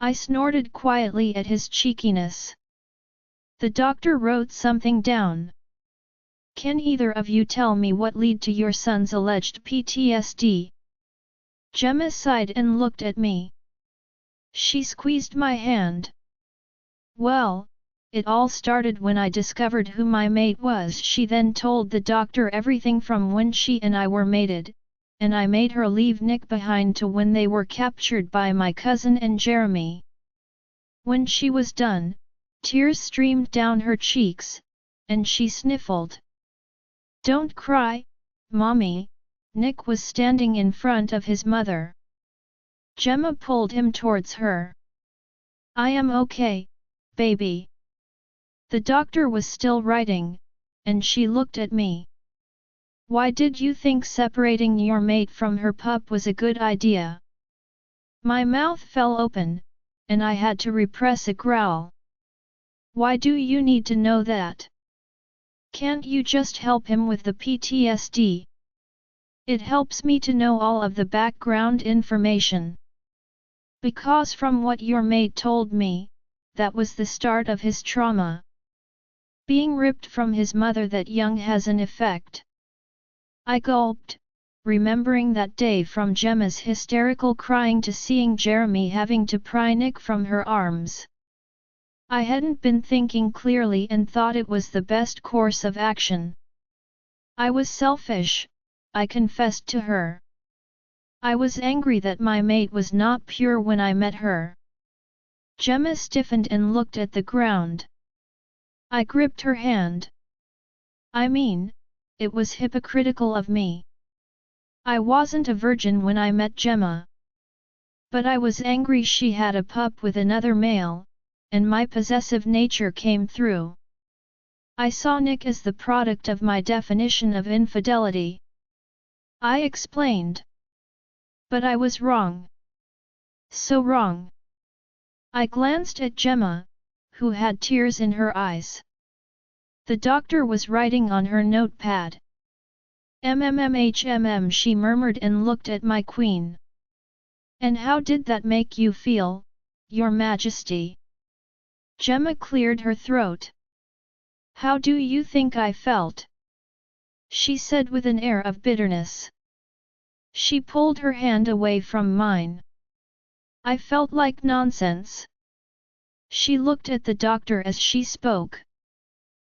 I snorted quietly at his cheekiness. The doctor wrote something down. Can either of you tell me what led to your son's alleged PTSD? Gemma sighed and looked at me. She squeezed my hand. Well, it all started when I discovered who my mate was. She then told the doctor everything from when she and I were mated, and I made her leave Nick behind to when they were captured by my cousin and Jeremy. When she was done, tears streamed down her cheeks, and she sniffled. Don't cry, Mommy. Nick was standing in front of his mother. Gemma pulled him towards her. I am okay, baby. The doctor was still writing, and she looked at me. Why did you think separating your mate from her pup was a good idea? My mouth fell open, and I had to repress a growl. Why do you need to know that? Can't you just help him with the PTSD? It helps me to know all of the background information. Because from what your mate told me, that was the start of his trauma. Being ripped from his mother that young has an effect. I gulped, remembering that day from Gemma's hysterical crying to seeing Jeremy having to pry Nick from her arms. I hadn't been thinking clearly and thought it was the best course of action. I was selfish, I confessed to her. I was angry that my mate was not pure when I met her. Gemma stiffened and looked at the ground. I gripped her hand. I mean, it was hypocritical of me. I wasn't a virgin when I met Gemma. But I was angry she had a pup with another male, and my possessive nature came through. I saw Nick as the product of my definition of infidelity. I explained. But I was wrong. So wrong. I glanced at Gemma, who had tears in her eyes. The doctor was writing on her notepad. She murmured and looked at my queen. And how did that make you feel, Your Majesty? Gemma cleared her throat. How do you think I felt? She said with an air of bitterness. She pulled her hand away from mine. I felt like nonsense. She looked at the doctor as she spoke.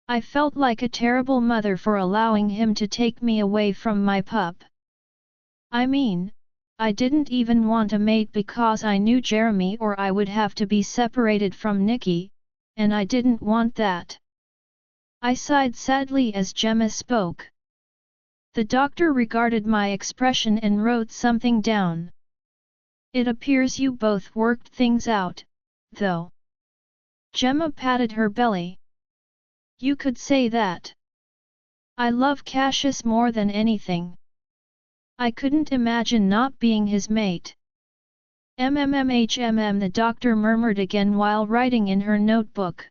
I felt like a terrible mother for allowing him to take me away from my pup. I mean, I didn't even want a mate because I knew Jeremy or I would have to be separated from Nicky, and I didn't want that. I sighed sadly as Gemma spoke. The doctor regarded my expression and wrote something down. It appears you both worked things out, though. Gemma patted her belly. You could say that. I love Cassius more than anything. I couldn't imagine not being his mate. The doctor murmured again while writing in her notebook.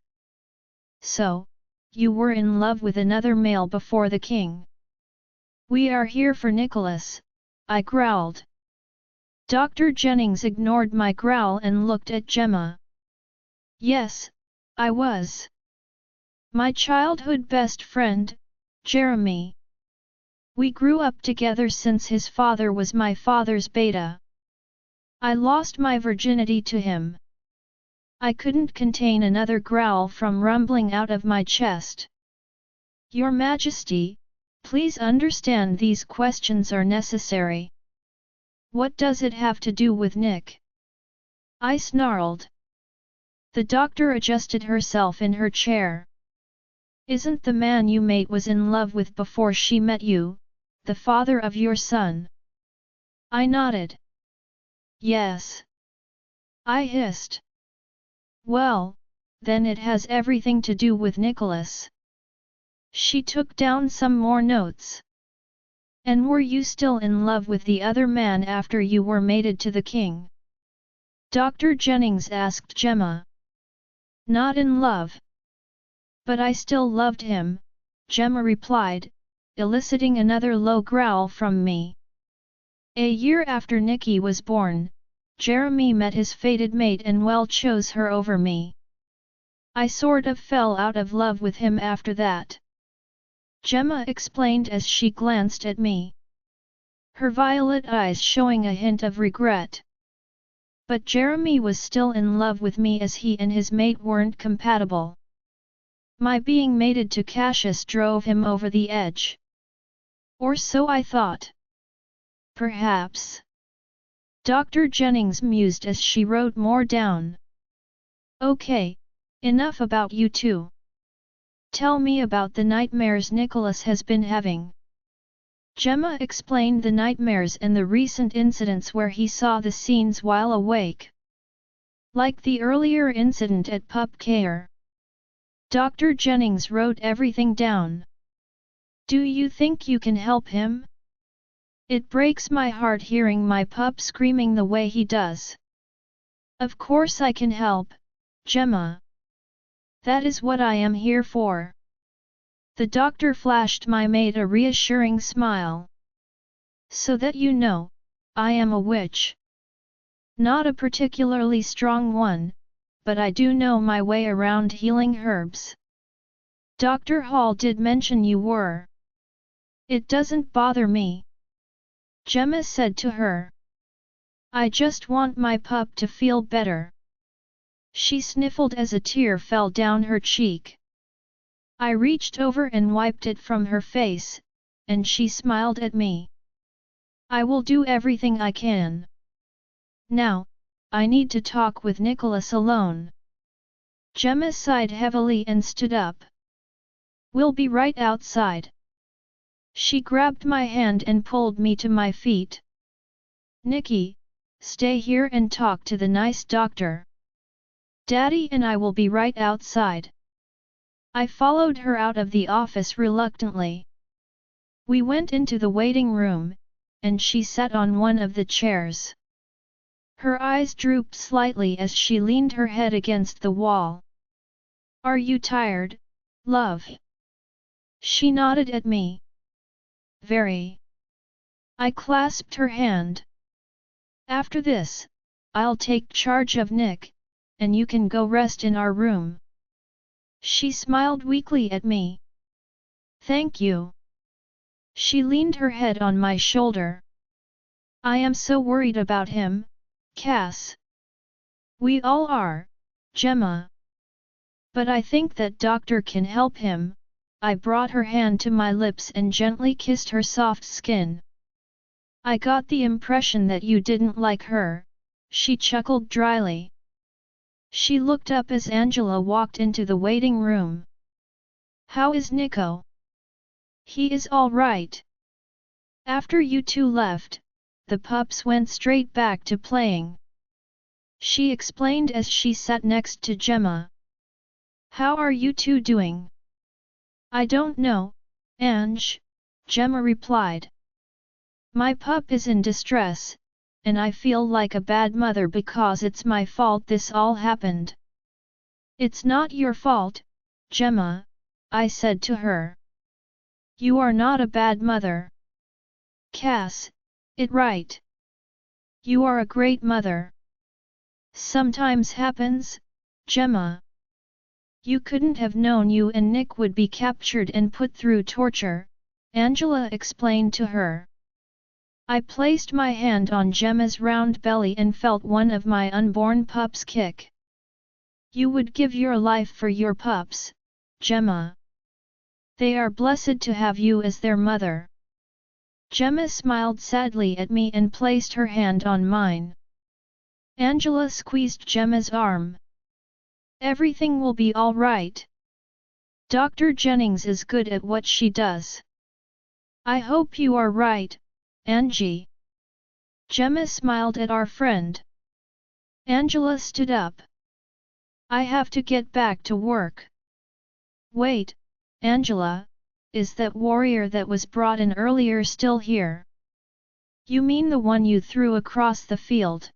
So, you were in love with another male before the king. We are here for Nicholas, I growled. Dr. Jennings ignored my growl and looked at Gemma. Yes, I was. My childhood best friend, Jeremy. We grew up together since his father was my father's beta. I lost my virginity to him. I couldn't contain another growl from rumbling out of my chest. Your Majesty, please understand these questions are necessary. What does it have to do with Nick? I snarled. The doctor adjusted herself in her chair. Isn't the man you mate was in love with before she met you, the father of your son?" I nodded. "Yes." I hissed. "Well, then it has everything to do with Nicholas." She took down some more notes. "And were you still in love with the other man after you were mated to the king?" Dr. Jennings asked Gemma. "Not in love. But I still loved him," Gemma replied, eliciting another low growl from me. A year after Nikki was born, Jeremy met his fated mate and well chose her over me. I sort of fell out of love with him after that," Gemma explained as she glanced at me, her violet eyes showing a hint of regret. "But Jeremy was still in love with me as he and his mate weren't compatible. My being mated to Cassius drove him over the edge. Or so I thought." "Perhaps." Dr. Jennings mused as she wrote more down. "Okay, enough about you two. Tell me about the nightmares Nicholas has been having." Gemma explained the nightmares and the recent incidents where he saw the scenes while awake. Like the earlier incident at pup care. Dr. Jennings wrote everything down. "Do you think you can help him? It breaks my heart hearing my pup screaming the way he does." "Of course I can help, Gemma. That is what I am here for." The doctor flashed my mate a reassuring smile. "So that you know, I am a witch. Not a particularly strong one, but I do know my way around healing herbs." "Dr. Hall did mention you were." "It doesn't bother me," Gemma said to her. "I just want my pup to feel better." She sniffled as a tear fell down her cheek. I reached over and wiped it from her face, and she smiled at me. "I will do everything I can. Now, I need to talk with Nicholas alone." Gemma sighed heavily and stood up. "We'll be right outside." She grabbed my hand and pulled me to my feet. "Nikki, stay here and talk to the nice doctor. Daddy and I will be right outside." I followed her out of the office reluctantly. We went into the waiting room, and she sat on one of the chairs. Her eyes drooped slightly as she leaned her head against the wall. "Are you tired, love?" She nodded at me. "Very." I clasped her hand. "After this, I'll take charge of Nick, and you can go rest in our room." She smiled weakly at me. "Thank you." She leaned her head on my shoulder. "I am so worried about him, Cass." "We all are, Gemma. But I think that doctor can help him." I brought her hand to my lips and gently kissed her soft skin. "I got the impression that you didn't like her," she chuckled dryly. She looked up as Angela walked into the waiting room. "How is Nico?" "He is all right. After you two left, the pups went straight back to playing," she explained as she sat next to Gemma. "How are you two doing?" "I don't know, Ange," Gemma replied. "My pup is in distress, and I feel like a bad mother because it's my fault this all happened." "It's not your fault, Gemma," I said to her. "You are not a bad mother. Cass, it right. You are a great mother." "Sometimes happens, Gemma. You couldn't have known you and Nick would be captured and put through torture," Angela explained to her. I placed my hand on Gemma's round belly and felt one of my unborn pups kick. "You would give your life for your pups, Gemma. They are blessed to have you as their mother." Gemma smiled sadly at me and placed her hand on mine. Angela squeezed Gemma's arm. "Everything will be all right. Dr. Jennings is good at what she does. I hope you are right, Angie. Gemma smiled at our friend. Angela stood up. I have to get back to work. Wait, Angela, is that warrior that was brought in earlier still here? You mean the one you threw across the field?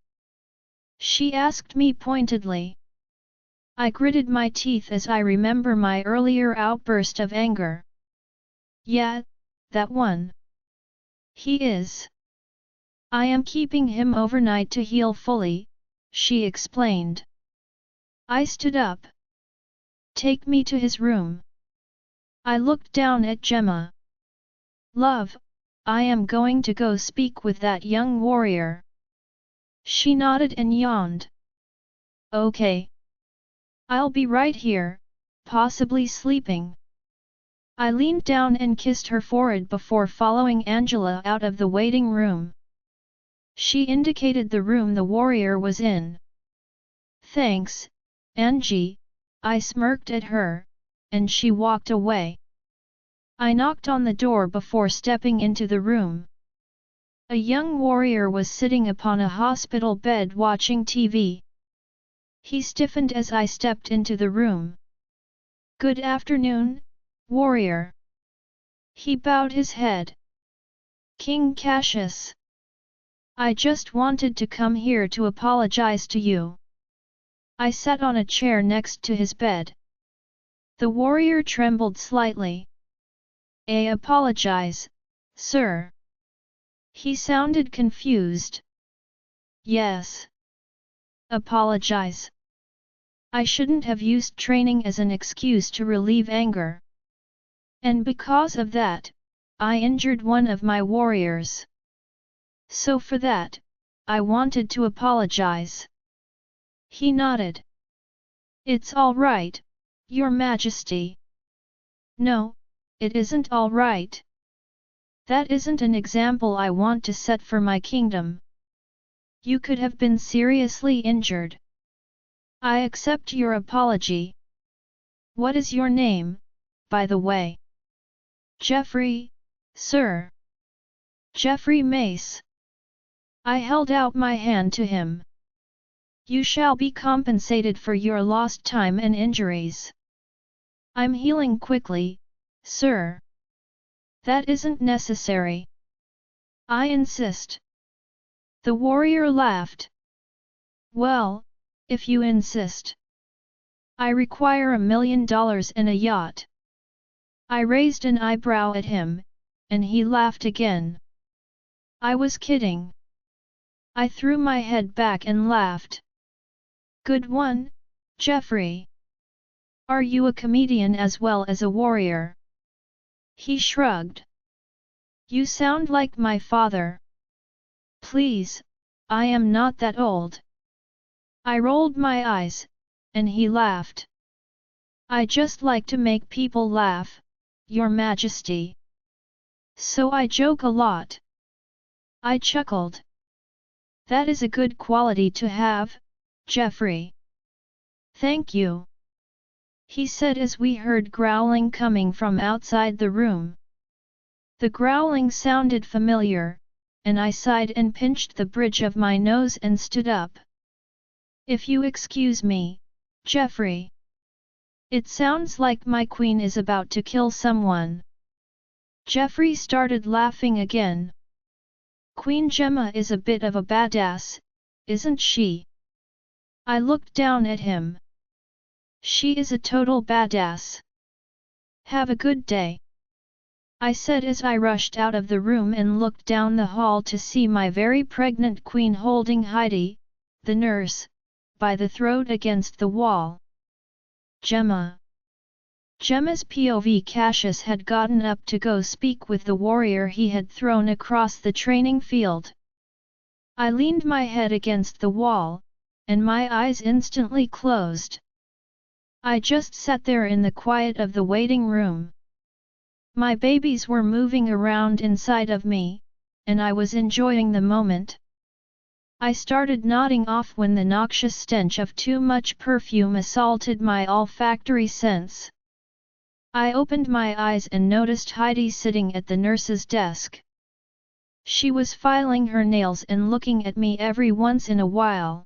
She asked me pointedly. I gritted my teeth as I remember my earlier outburst of anger. Yeah, that one. He is. I am keeping him overnight to heal fully, she explained. I stood up. Take me to his room. I looked down at Gemma. Love, I am going to go speak with that young warrior. She nodded and yawned. Okay. I'll be right here, possibly sleeping. I leaned down and kissed her forehead before following Angela out of the waiting room. She indicated the room the warrior was in. Thanks, Angie, I smirked at her, and she walked away. I knocked on the door before stepping into the room. A young warrior was sitting upon a hospital bed watching TV. He stiffened as I stepped into the room. Good afternoon, warrior. He bowed his head. King Cassius. I just wanted to come here to apologize to you. I sat on a chair next to his bed. The warrior trembled slightly. I apologize, sir. He sounded confused. Yes. Apologize. I shouldn't have used training as an excuse to relieve anger. And because of that, I injured one of my warriors. So for that, I wanted to apologize. He nodded. It's all right, Your Majesty. No, it isn't all right. That isn't an example I want to set for my kingdom. You could have been seriously injured. I accept your apology. What is your name, by the way? Geoffrey, sir. Geoffrey Mace. I held out my hand to him. You shall be compensated for your lost time and injuries. I'm healing quickly, sir. That isn't necessary. I insist. The warrior laughed. Well, if you insist. I require $1 million and a yacht. I raised an eyebrow at him, and he laughed again. I was kidding. I threw my head back and laughed. Good one, Geoffrey. Are you a comedian as well as a warrior? He shrugged. You sound like my father. Please, I am not that old. I rolled my eyes, and he laughed. I just like to make people laugh, Your Majesty. So I joke a lot. I chuckled. That is a good quality to have, Geoffrey. Thank you. He said as we heard growling coming from outside the room. The growling sounded familiar, and I sighed and pinched the bridge of my nose and stood up. If you excuse me, Geoffrey. It sounds like my queen is about to kill someone. Geoffrey started laughing again. Queen Gemma is a bit of a badass, isn't she? I looked down at him. She is a total badass. Have a good day. I said as I rushed out of the room and looked down the hall to see my very pregnant queen holding Heidi, the nurse, by the throat against the wall. Gemma. Gemma's POV Cassius had gotten up to go speak with the warrior he had thrown across the training field. I leaned my head against the wall, and my eyes instantly closed. I just sat there in the quiet of the waiting room. My babies were moving around inside of me, and I was enjoying the moment. I started nodding off when the noxious stench of too much perfume assaulted my olfactory sense. I opened my eyes and noticed Heidi sitting at the nurse's desk. She was filing her nails and looking at me every once in a while.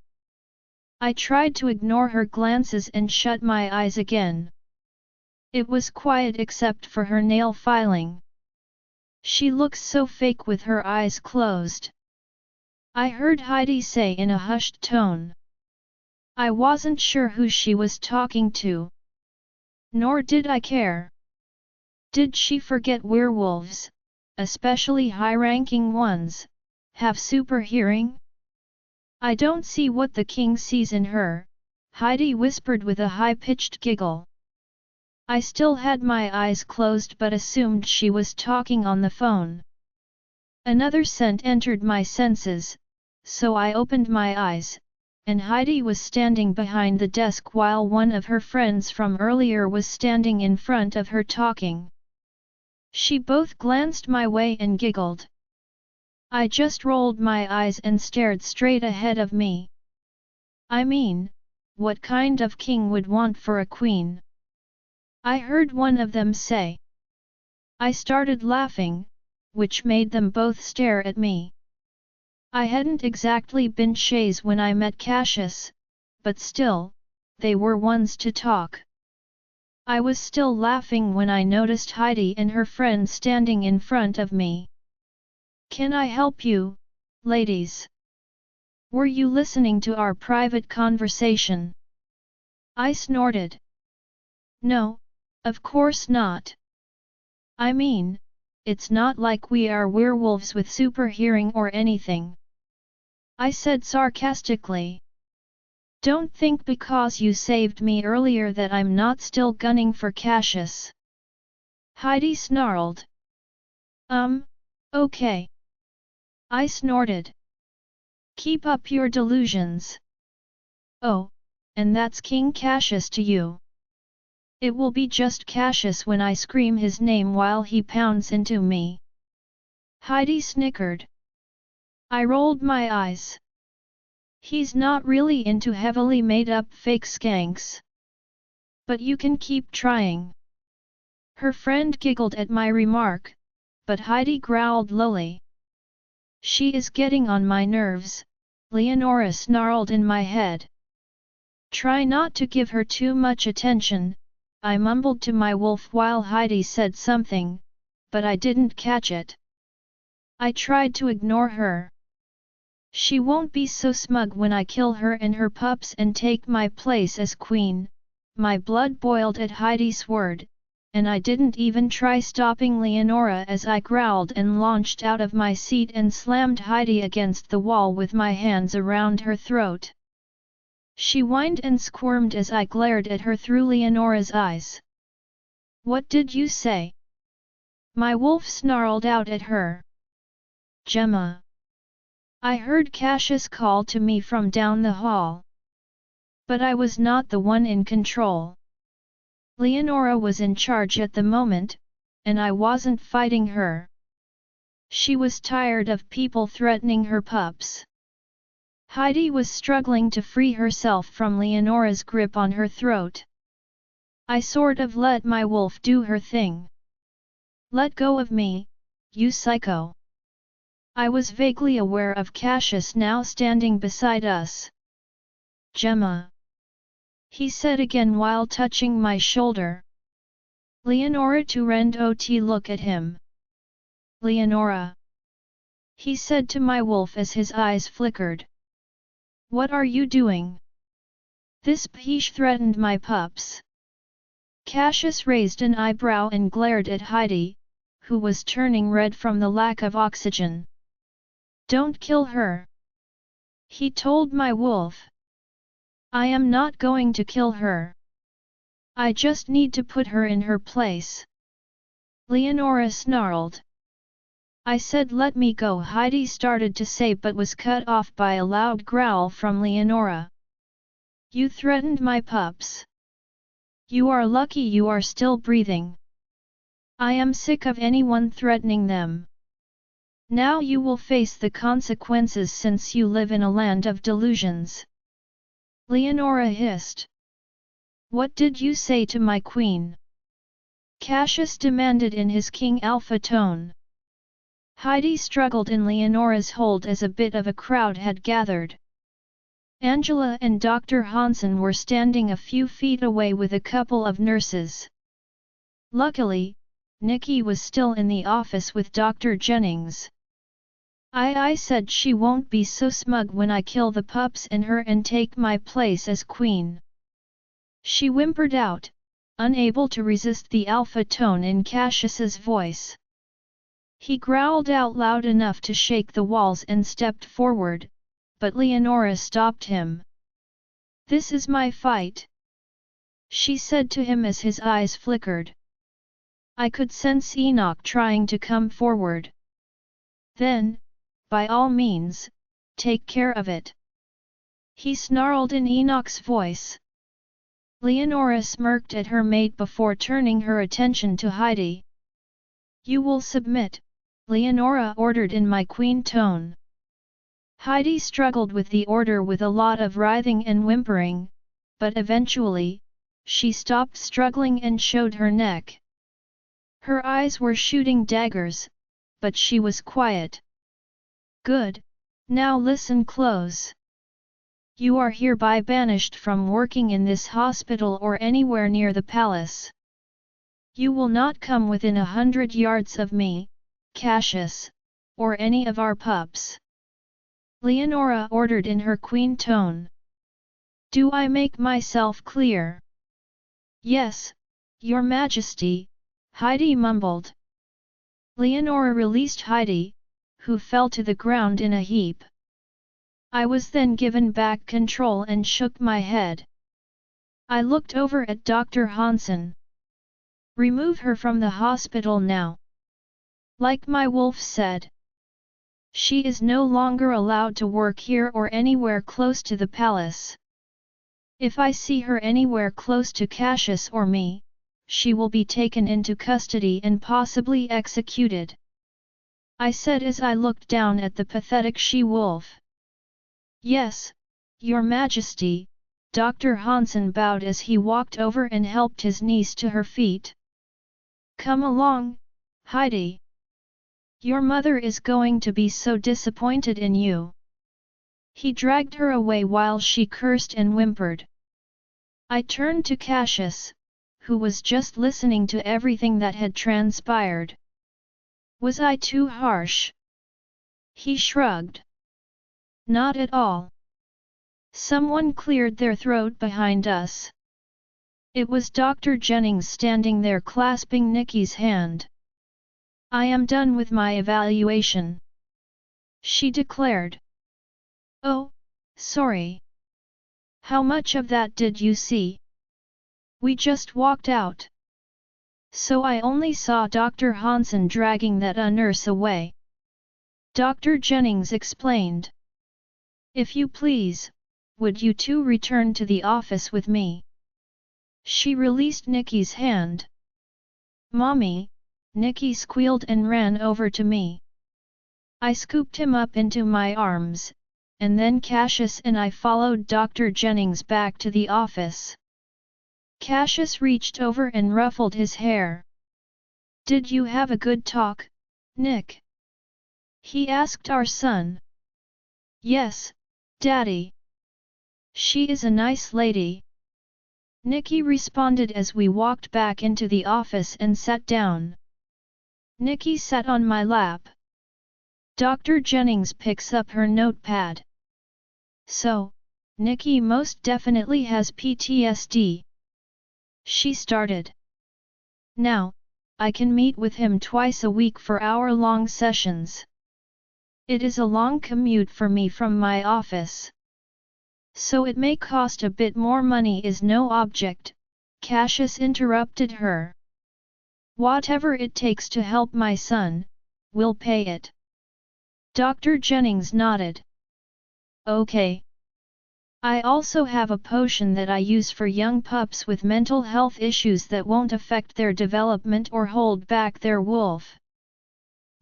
I tried to ignore her glances and shut my eyes again. It was quiet except for her nail filing. She looks so fake with her eyes closed. I heard Heidi say in a hushed tone. I wasn't sure who she was talking to. Nor did I care. Did she forget werewolves, especially high-ranking ones, have super hearing? I don't see what the king sees in her, Heidi whispered with a high-pitched giggle. I still had my eyes closed but assumed she was talking on the phone. Another scent entered my senses, so I opened my eyes, and Heidi was standing behind the desk while one of her friends from earlier was standing in front of her talking. She both glanced my way and giggled. I just rolled my eyes and stared straight ahead of me. I mean, what kind of king would want for a queen? I heard one of them say. I started laughing, which made them both stare at me. I hadn't exactly been shays when I met Cassius, but still, they were ones to talk. I was still laughing when I noticed Heidi and her friend standing in front of me. Can I help you, ladies? Were you listening to our private conversation? I snorted. No, of course not. I mean, it's not like we are werewolves with super hearing or anything. I said sarcastically. Don't think because you saved me earlier that I'm not still gunning for Cassius. Heidi snarled. Okay. I snorted. Keep up your delusions. Oh, and that's King Cassius to you. It will be just Cassius when I scream his name while he pounds into me. Heidi snickered. I rolled my eyes. He's not really into heavily made-up fake skanks. But you can keep trying. Her friend giggled at my remark, but Heidi growled lowly. She is getting on my nerves, Leonora snarled in my head. Try not to give her too much attention, I mumbled to my wolf while Heidi said something, but I didn't catch it. I tried to ignore her. She won't be so smug when I kill her and her pups and take my place as queen. My blood boiled at Heidi's word, and I didn't even try stopping Leonora as I growled and launched out of my seat and slammed Heidi against the wall with my hands around her throat. She whined and squirmed as I glared at her through Leonora's eyes. What did you say? My wolf snarled out at her. Gemma. I heard Cassius call to me from down the hall. But I was not the one in control. Leonora was in charge at the moment, and I wasn't fighting her. She was tired of people threatening her pups. Heidi was struggling to free herself from Leonora's grip on her throat. I sort of let my wolf do her thing. Let go of me, you psycho. I was vaguely aware of Cassius now standing beside us. Gemma. He said again while touching my shoulder. Leonora turned to look at him. Leonora. He said to my wolf as his eyes flickered. What are you doing? This peesh threatened my pups. Cassius raised an eyebrow and glared at Heidi, who was turning red from the lack of oxygen. Don't kill her. He told my wolf. I am not going to kill her. I just need to put her in her place. Leonora snarled. I said let me go, Heidi started to say but was cut off by a loud growl from Leonora. You threatened my pups. You are lucky you are still breathing. I am sick of anyone threatening them. Now you will face the consequences since you live in a land of delusions. Leonora hissed. What did you say to my queen? Cassius demanded in his King Alpha tone. Heidi struggled in Leonora's hold as a bit of a crowd had gathered. Angela and Dr. Hansen were standing a few feet away with a couple of nurses. Luckily, Nikki was still in the office with Dr. Jennings. I said she won't be so smug when I kill the pups and her and take my place as queen. She whimpered out, unable to resist the alpha tone in Cassius's voice. He growled out loud enough to shake the walls and stepped forward, but Leonora stopped him. "This is my fight," she said to him as his eyes flickered. I could sense Enoch trying to come forward. "Then, by all means, take care of it," he snarled in Enoch's voice. Leonora smirked at her mate before turning her attention to Heidi. "You will submit," Leonora ordered in my queen tone. Heidi struggled with the order with a lot of writhing and whimpering, but eventually, she stopped struggling and showed her neck. Her eyes were shooting daggers, but she was quiet. "Good, now listen close. You are hereby banished from working in this hospital or anywhere near the palace. You will not come within 100 yards of me, Cassius, or any of our pups," Leonora ordered in her queen tone. "Do I make myself clear?" "Yes, Your Majesty," Heidi mumbled. Leonora released Heidi, who fell to the ground in a heap. I was then given back control and shook my head. I looked over at Dr. Hansen. "Remove her from the hospital now. Like my wolf said. She is no longer allowed to work here or anywhere close to the palace. If I see her anywhere close to Cassius or me, she will be taken into custody and possibly executed," I said as I looked down at the pathetic she-wolf. "Yes, Your Majesty," Dr. Hansen bowed as he walked over and helped his niece to her feet. "Come along, Heidi. Your mother is going to be so disappointed in you." He dragged her away while she cursed and whimpered. I turned to Cassius, who was just listening to everything that had transpired. "Was I too harsh?" He shrugged. "Not at all." Someone cleared their throat behind us. It was Dr. Jennings standing there clasping Nikki's hand. "I am done with my evaluation," she declared. "Oh, sorry. How much of that did you see?" "We just walked out. So I only saw Dr. Hansen dragging that nurse away," Dr. Jennings explained. "If you please, would you two return to the office with me?" She released Nikki's hand. "Mommy," Nikki squealed and ran over to me. I scooped him up into my arms, and then Cassius and I followed Dr. Jennings back to the office. Cassius reached over and ruffled his hair. "Did you have a good talk, Nick?" he asked our son. "Yes, Daddy. She is a nice lady," Nikki responded as we walked back into the office and sat down. Nikki sat on my lap. Dr. Jennings picks up her notepad. "So, Nikki most definitely has PTSD," she started. "Now, I can meet with him twice a week for hour-long sessions. It is a long commute for me from my office. So it may cost a bit more money is no object," Cassius interrupted her. "Whatever it takes to help my son, we'll pay it." Dr. Jennings nodded. "Okay. I also have a potion that I use for young pups with mental health issues that won't affect their development or hold back their wolf."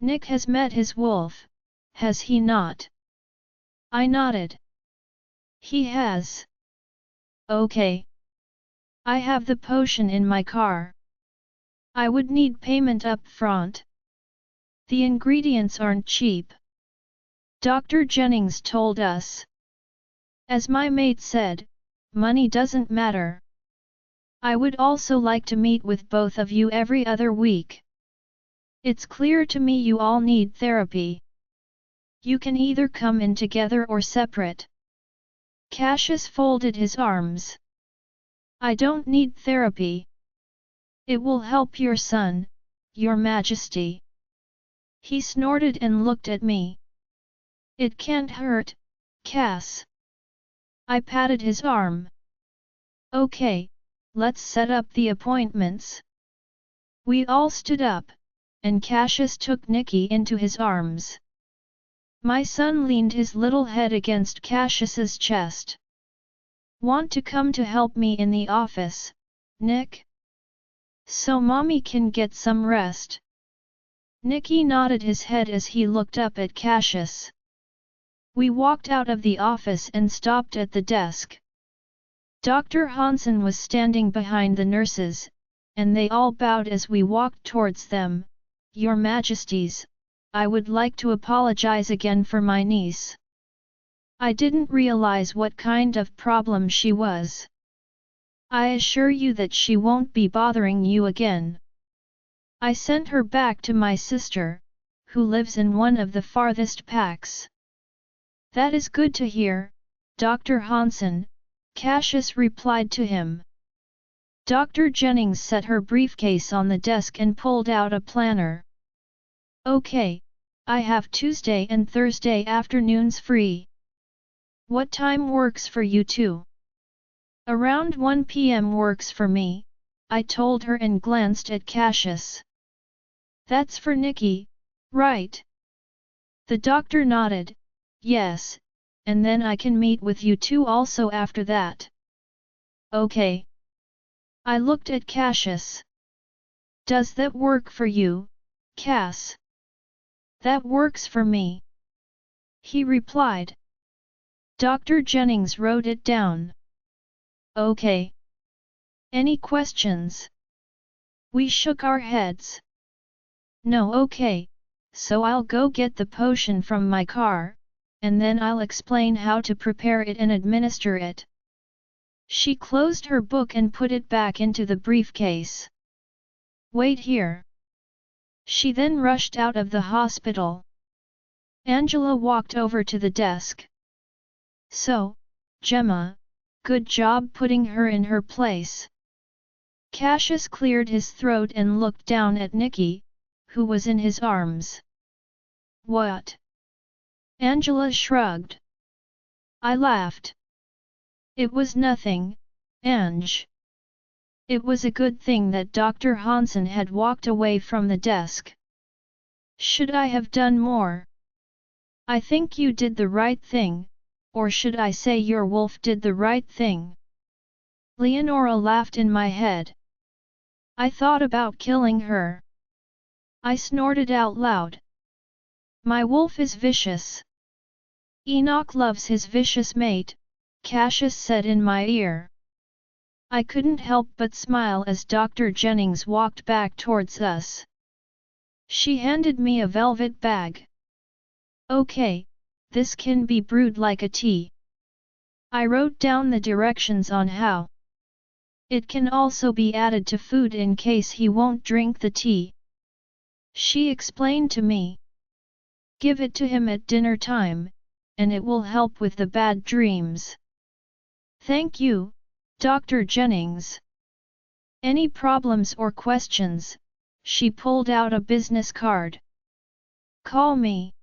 "Nick has met his wolf, has he not?" I nodded. "He has." "Okay. I have the potion in my car." I would need payment up front. The ingredients aren't cheap. Dr. Jennings told us. As my mate said, money doesn't matter. I would also like to meet with both of you every other week. It's clear to me you all need therapy. You can either come in together or separate. Cassius folded his arms. I don't need therapy. It will help your son, Your Majesty. He snorted and looked at me. It can't hurt, Cass. I patted his arm. Okay, let's set up the appointments. We all stood up, and Cassius took Nikki into his arms. My son leaned his little head against Cassius's chest. Want to come to help me in the office, Nick? So mommy can get some rest. Nicky nodded his head as he looked up at Cassius. We walked out of the office and stopped at the desk. Dr. Hansen was standing behind the nurses, and they all bowed as we walked towards them. Your Majesties, I would like to apologize again for my niece. I didn't realize what kind of problem she was. I assure you that she won't be bothering you again. I sent her back to my sister, who lives in one of the farthest packs. That is good to hear, Dr. Hansen, Cassius replied to him. Dr. Jennings set her briefcase on the desk and pulled out a planner. Okay, I have Tuesday and Thursday afternoons free. What time works for you two? Around 1 p.m. works for me, I told her and glanced at Cassius. That's for Nikki, right? The doctor nodded, yes, and then I can meet with you two also after that. Okay. I looked at Cassius. Does that work for you, Cass? That works for me. He replied. Dr. Jennings wrote it down. Okay. Any questions? We shook our heads. No, okay, so I'll go get the potion from my car, and then I'll explain how to prepare it and administer it. She closed her book and put it back into the briefcase. Wait here. She then rushed out of the hospital. Angela walked over to the desk. So, Gemma, good job putting her in her place. Cassius cleared his throat and looked down at Nikki, who was in his arms. What? Angela shrugged. I laughed. It was nothing, Ange. It was a good thing that Dr. Hansen had walked away from the desk. Should I have done more? I think you did the right thing, or should I say your wolf did the right thing? Leonora laughed in my head. I thought about killing her. I snorted out loud. My wolf is vicious. Enoch loves his vicious mate, Cassius said in my ear. I couldn't help but smile as Dr. Jennings walked back towards us. She handed me a velvet bag. Okay, this can be brewed like a tea. I wrote down the directions on how. It can also be added to food in case he won't drink the tea. She explained to me. Give it to him at dinner time, and it will help with the bad dreams. Thank you, Dr. Jennings. Any problems or questions? She pulled out a business card. Call me.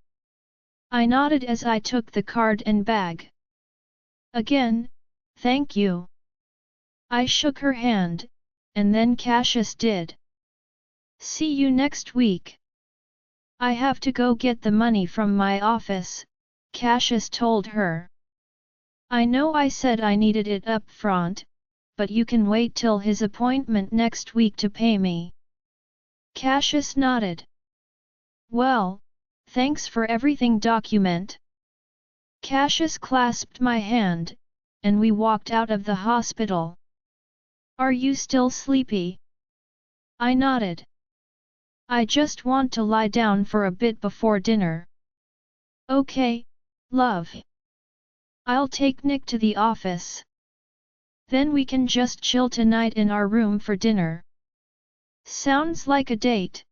I nodded as I took the card and bag. Again, thank you. I shook her hand, and then Cassius did. See you next week. I have to go get the money from my office, Cassius told her. I know I said I needed it up front, but you can wait till his appointment next week to pay me. Cassius nodded. Well, thanks for everything document. Cassius clasped my hand, and we walked out of the hospital. Are you still sleepy? I nodded. I just want to lie down for a bit before dinner. Okay, love. I'll take Nick to the office. Then we can just chill tonight in our room for dinner. Sounds like a date.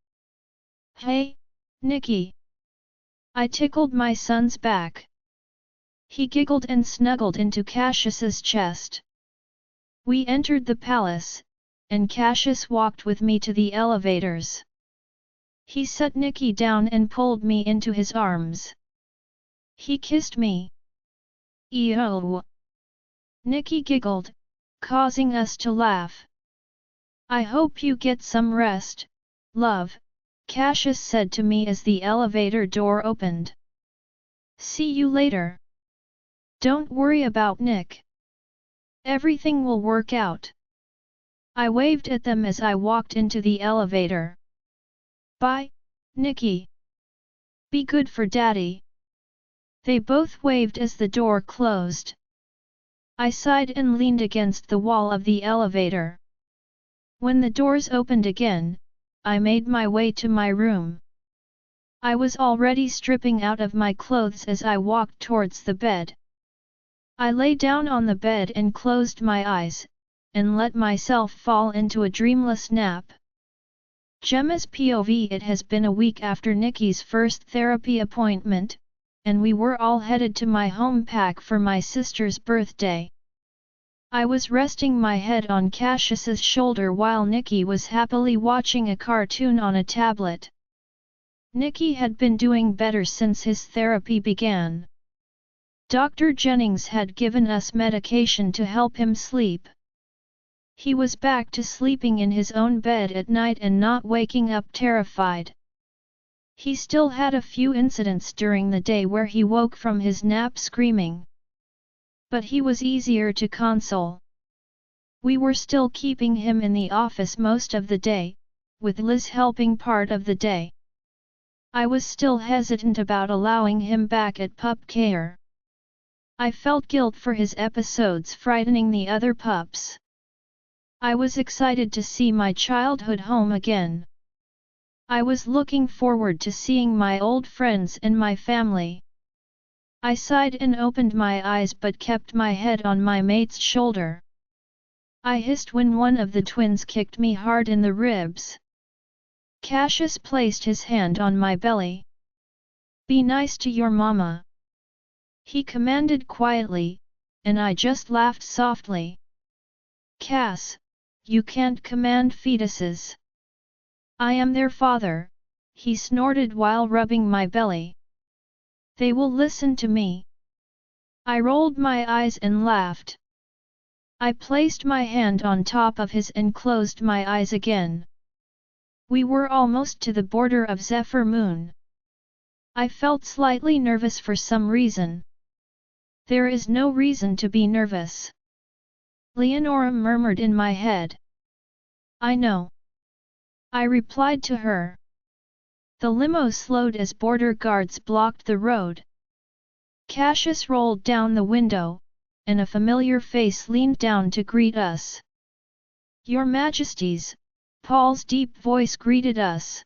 Hey, Nicky. I tickled my son's back. He giggled and snuggled into Cassius's chest. We entered the palace, and Cassius walked with me to the elevators. He set Nicky down and pulled me into his arms. He kissed me. Ew. Nicky giggled, causing us to laugh. I hope you get some rest, love, Cassius said to me as the elevator door opened. See you later. Don't worry about Nick. Everything will work out. I waved at them as I walked into the elevator. Bye, Nicky. Be good for Daddy. They both waved as the door closed. I sighed and leaned against the wall of the elevator. When the doors opened again, I made my way to my room. I was already stripping out of my clothes as I walked towards the bed. I lay down on the bed and closed my eyes, and let myself fall into a dreamless nap. Gemma's POV. It has been a week after Nicky's first therapy appointment, and we were all headed to my home pack for my sister's birthday. I was resting my head on Cassius's shoulder while Nicky was happily watching a cartoon on a tablet. Nicky had been doing better since his therapy began. Dr. Jennings had given us medication to help him sleep. He was back to sleeping in his own bed at night and not waking up terrified. He still had a few incidents during the day where he woke from his nap screaming. But he was easier to console. We were still keeping him in the office most of the day, with Liz helping part of the day. I was still hesitant about allowing him back at pup care. I felt guilt for his episodes frightening the other pups. I was excited to see my childhood home again. I was looking forward to seeing my old friends and my family. I sighed and opened my eyes but kept my head on my mate's shoulder. I hissed when one of the twins kicked me hard in the ribs. Cassius placed his hand on my belly. Be nice to your mama. He commanded quietly, and I just laughed softly. Cass, you can't command fetuses. I am their father, he snorted while rubbing my belly. They will listen to me. I rolled my eyes and laughed. I placed my hand on top of his and closed my eyes again. We were almost to the border of Zephyr Moon. I felt slightly nervous for some reason. There is no reason to be nervous. Leonora murmured in my head. I know. I replied to her. The limo slowed as border guards blocked the road. Cassius rolled down the window, and a familiar face leaned down to greet us. Your Majesties, Paul's deep voice greeted us.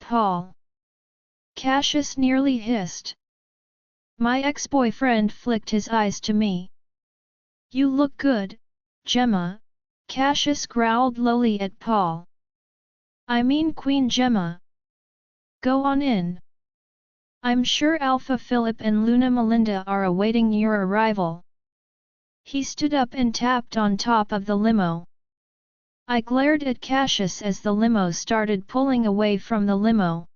Paul. Cassius nearly hissed. My ex-boyfriend flicked his eyes to me. You look good, Gemma, Cassius growled lowly at Paul. I mean Queen Gemma. Go on in. I'm sure Alpha Philip and Luna Melinda are awaiting your arrival. He stood up and tapped on top of the limo. I glared at Cassius as the limo started pulling away from the limo.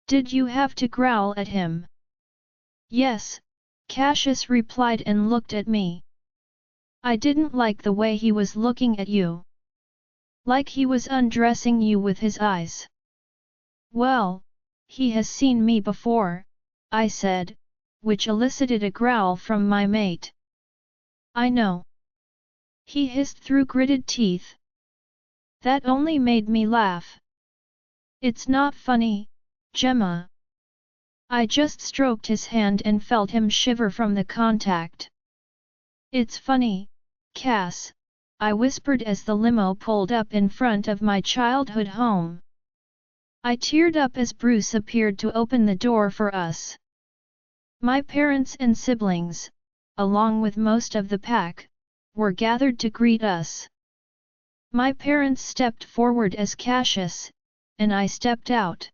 Did you have to growl at him? Yes, Cassius replied and looked at me. I didn't like the way he was looking at you. Like he was undressing you with his eyes. Well, he has seen me before, I said, which elicited a growl from my mate. I know. He hissed through gritted teeth. That only made me laugh. It's not funny, Gemma. I just stroked his hand and felt him shiver from the contact. It's funny, Cass, I whispered as the limo pulled up in front of my childhood home. I teared up as Bruce appeared to open the door for us. My parents and siblings, along with most of the pack, were gathered to greet us. My parents stepped forward as Cassius, and I stepped out.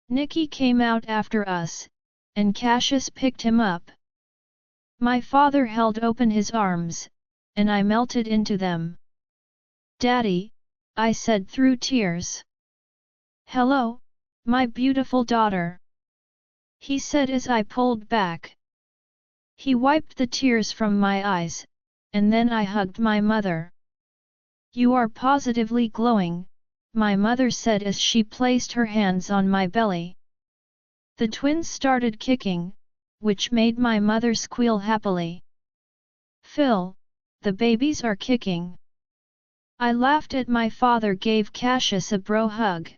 Nicky came out after us, and Cassius picked him up. My father held open his arms, and I melted into them. "Daddy," I said through tears. "Hello, my beautiful daughter," he said as I pulled back. He wiped the tears from my eyes, and then I hugged my mother. "You are positively glowing," my mother said as she placed her hands on my belly. The twins started kicking, which made my mother squeal happily. "Phil, the babies are kicking." I laughed at my father gave Cassius a bro hug.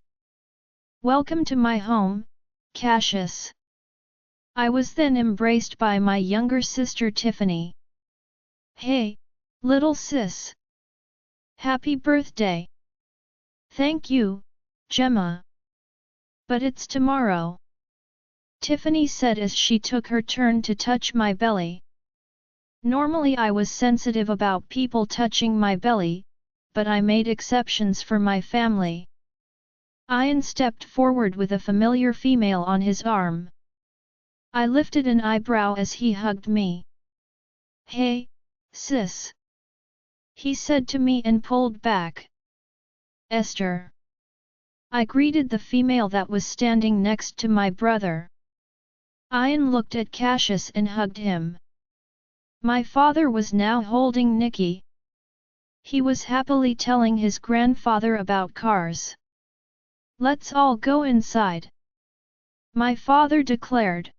"Welcome to my home, Cassius." I was then embraced by my younger sister Tiffany. "Hey, little sis. Happy birthday." "Thank you, Gemma. But it's tomorrow," Tiffany said as she took her turn to touch my belly. Normally I was sensitive about people touching my belly, but I made exceptions for my family. Ian stepped forward with a familiar female on his arm. I lifted an eyebrow as he hugged me. "Hey, sis," he said to me and pulled back. "Esther." I greeted the female that was standing next to my brother. Ian looked at Cassius and hugged him. My father was now holding Nicky. He was happily telling his grandfather about cars. "Let's all go inside," my father declared.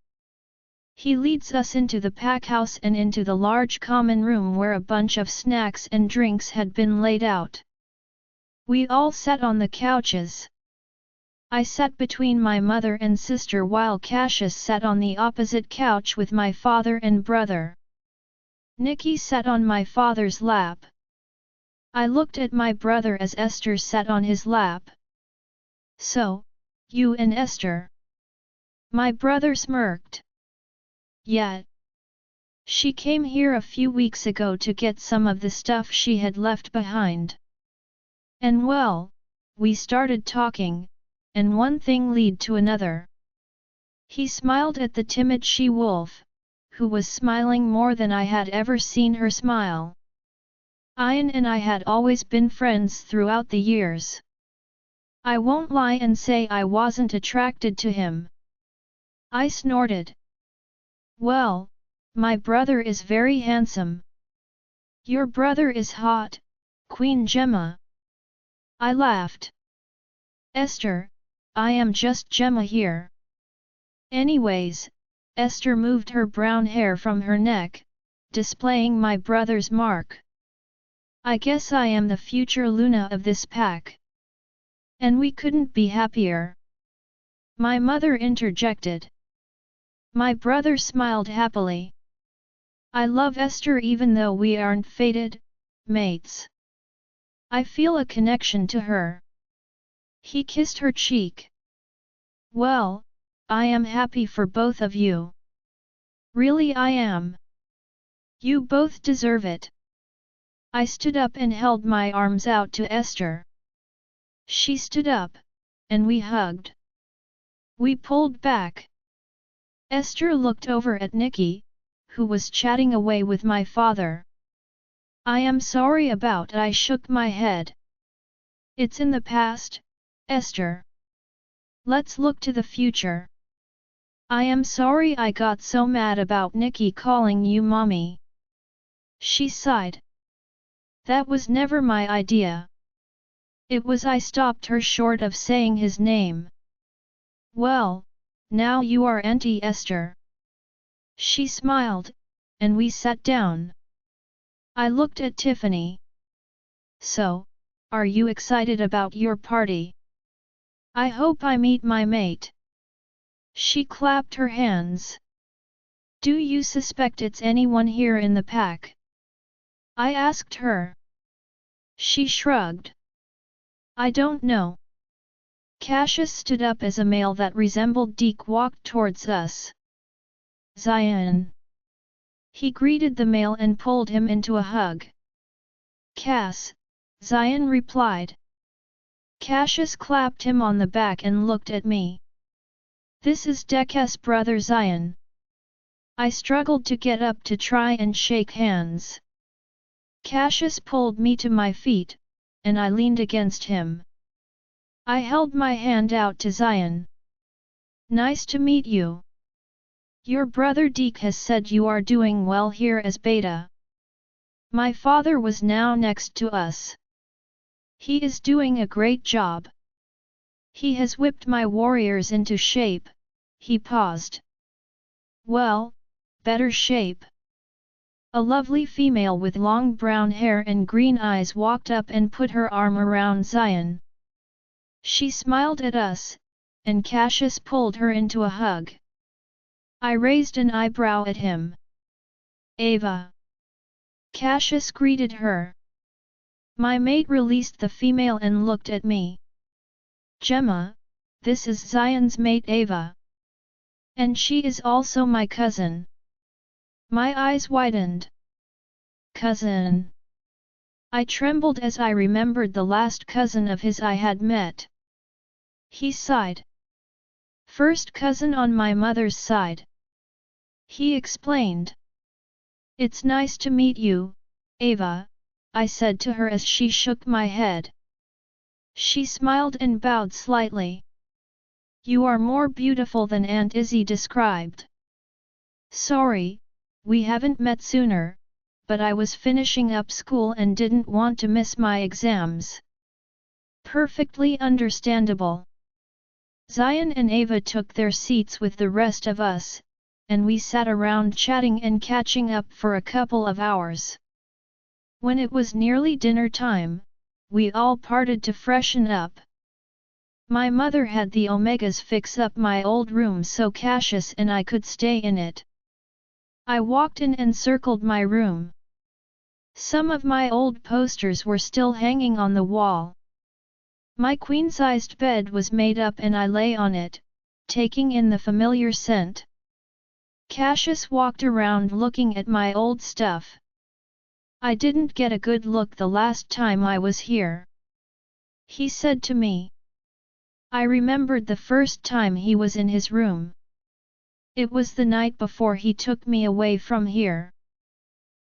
He leads us into the pack house and into the large common room where a bunch of snacks and drinks had been laid out. We all sat on the couches. I sat between my mother and sister while Cassius sat on the opposite couch with my father and brother. Nicky sat on my father's lap. I looked at my brother as Esther sat on his lap. "So, you and Esther?" My brother smirked. "Yeah. She came here a few weeks ago to get some of the stuff she had left behind. And well, we started talking, and one thing led to another." He smiled at the timid she-wolf, who was smiling more than I had ever seen her smile. Ian and I had always been friends throughout the years. I won't lie and say I wasn't attracted to him. I snorted. "Well, my brother is very handsome." "Your brother is hot, Queen Gemma." I laughed. "Esther, I am just Gemma here." Anyways, Esther moved her brown hair from her neck, displaying my brother's mark. "I guess I am the future Luna of this pack." "And we couldn't be happier," my mother interjected. My brother smiled happily. "I love Esther even though we aren't fated mates. I feel a connection to her." He kissed her cheek. "Well, I am happy for both of you. Really I am. You both deserve it." I stood up and held my arms out to Esther. She stood up, and we hugged. We pulled back. Esther looked over at Nicky, who was chatting away with my father. "I am sorry about." I shook my head. "It's in the past, Esther. Let's look to the future." "I am sorry I got so mad about Nicky calling you mommy." She sighed. "That was never my idea. It was I stopped her short of saying his name." "Well, now you are Auntie Esther." She smiled, and we sat down. I looked at Tiffany. "So, are you excited about your party?" "I hope I meet my mate." She clapped her hands. "Do you suspect it's anyone here in the pack?" I asked her. She shrugged. I don't know. Cassius stood up as a male that resembled Deke walked towards us. Zion. He greeted the male and pulled him into a hug. Cass, Zion replied. Cassius clapped him on the back and looked at me. This is Dek's brother Zion. I struggled to get up to try and shake hands. Cassius pulled me to my feet, and I leaned against him. I held my hand out to Zion. Nice to meet you. Your brother Deke has said you are doing well here as Beta. My father was now next to us. He is doing a great job. He has whipped my warriors into shape. He paused. Well, better shape. A lovely female with long brown hair and green eyes walked up and put her arm around Zion. She smiled at us, and Cassius pulled her into a hug. I raised an eyebrow at him. Ava. Cassius greeted her. My mate released the female and looked at me. Gemma, this is Zion's mate Ava. And she is also my cousin. My eyes widened. Cousin. I trembled as I remembered the last cousin of his I had met. He sighed. First cousin on my mother's side. He explained. It's nice to meet you, Ava, I said to her as she shook my head. She smiled and bowed slightly. You are more beautiful than Aunt Izzy described. Sorry, we haven't met sooner, but I was finishing up school and didn't want to miss my exams. Perfectly understandable. Zion and Ava took their seats with the rest of us, and we sat around chatting and catching up for a couple of hours. When it was nearly dinner time, we all parted to freshen up. My mother had the Omegas fix up my old room so Cassius and I could stay in it. I walked in and circled my room. Some of my old posters were still hanging on the wall. My queen-sized bed was made up and I lay on it, taking in the familiar scent. Cassius walked around looking at my old stuff. I didn't get a good look the last time I was here. He said to me. I remembered the first time he was in his room. It was the night before he took me away from here.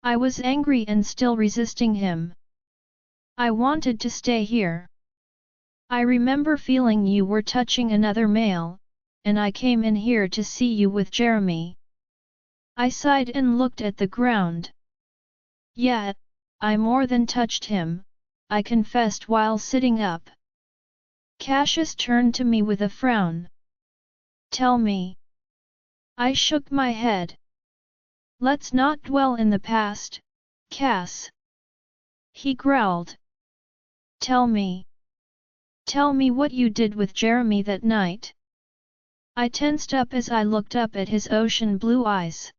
I was angry and still resisting him. I wanted to stay here. I remember feeling you were touching another male, and I came in here to see you with Jeremy. I sighed and looked at the ground. Yeah, I more than touched him, I confessed while sitting up. Cassius turned to me with a frown. Tell me. I shook my head. Let's not dwell in the past, Cass. He growled. Tell me. Tell me what you did with Jeremy that night. I tensed up as I looked up at his ocean blue eyes.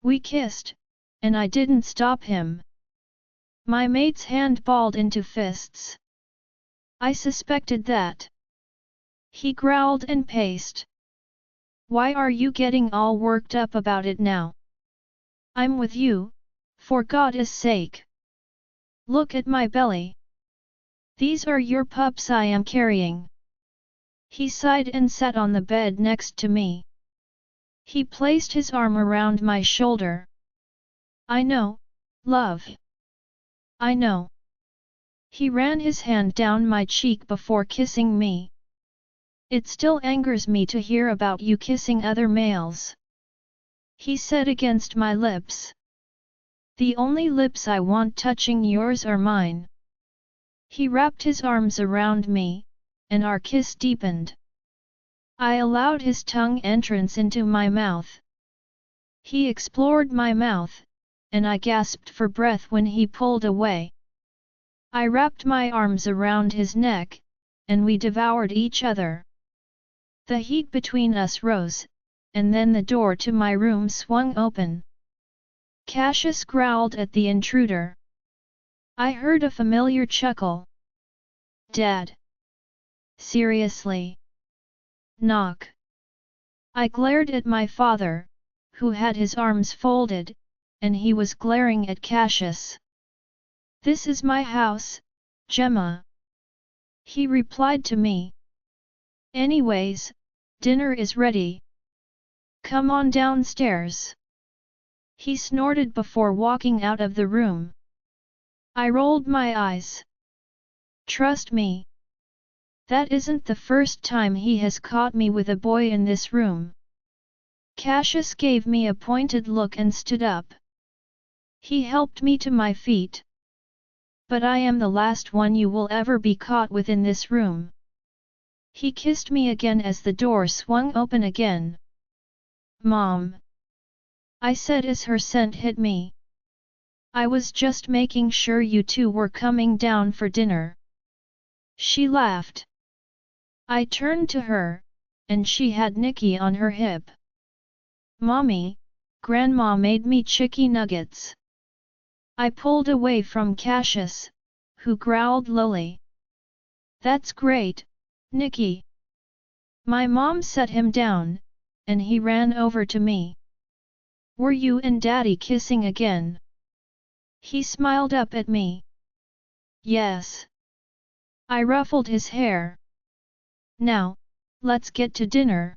We kissed, and I didn't stop him. My mate's hand balled into fists. I suspected that. He growled and paced. Why are you getting all worked up about it now? I'm with you, for God's sake. Look at my belly. These are your pups I am carrying. He sighed and sat on the bed next to me. He placed his arm around my shoulder. I know, love. I know. He ran his hand down my cheek before kissing me. It still angers me to hear about you kissing other males. He said against my lips. The only lips I want touching yours are mine. He wrapped his arms around me, and our kiss deepened. I allowed his tongue entrance into my mouth. He explored my mouth, and I gasped for breath when he pulled away. I wrapped my arms around his neck, and we devoured each other. The heat between us rose, and then the door to my room swung open. Cassius growled at the intruder. I heard a familiar chuckle. Dad. Seriously? Knock. I glared at my father, who had his arms folded, and he was glaring at Cassius. This is my house, Gemma. He replied to me. Anyways, dinner is ready. Come on downstairs. He snorted before walking out of the room. I rolled my eyes. Trust me. That isn't the first time he has caught me with a boy in this room. Cassius gave me a pointed look and stood up. He helped me to my feet. But I am the last one you will ever be caught with in this room. He kissed me again as the door swung open again. Mom. I said as her scent hit me. I was just making sure you two were coming down for dinner. She laughed. I turned to her, and she had Nikki on her hip. Mommy, Grandma made me chicky nuggets. I pulled away from Cassius, who growled lowly. That's great, Nikki. My mom set him down, and he ran over to me. Were you and Daddy kissing again? He smiled up at me. Yes. I ruffled his hair. Now, let's get to dinner.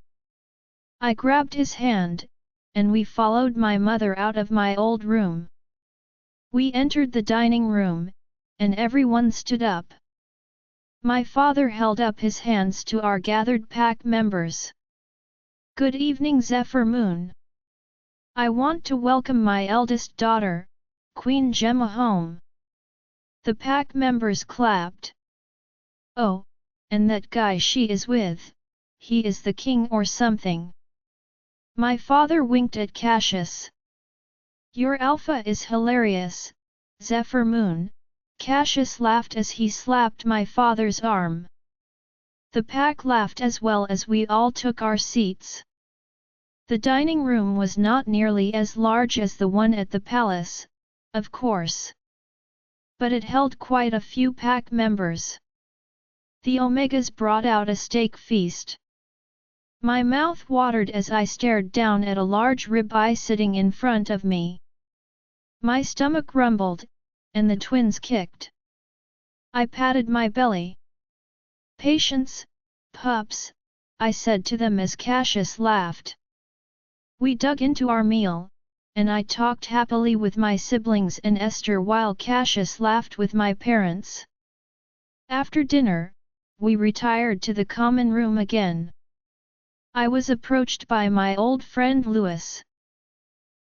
I grabbed his hand, and we followed my mother out of my old room. We entered the dining room, and everyone stood up. My father held up his hands to our gathered pack members. Good evening, Zephyr Moon. I want to welcome my eldest daughter, Queen Gemma, home. The pack members clapped. Oh, and that guy she is with, he is the king or something. My father winked at Cassius. Your alpha is hilarious, Zephyr Moon, Cassius laughed as he slapped my father's arm. The pack laughed as well as we all took our seats. The dining room was not nearly as large as the one at the palace, of course. But it held quite a few pack members. The Omegas brought out a steak feast. My mouth watered as I stared down at a large ribeye sitting in front of me. My stomach rumbled, and the twins kicked. I patted my belly. Patience, pups, I said to them as Cassius laughed. We dug into our meal, and I talked happily with my siblings and Esther while Cassius laughed with my parents. After dinner, we retired to the common room again. I was approached by my old friend Louis.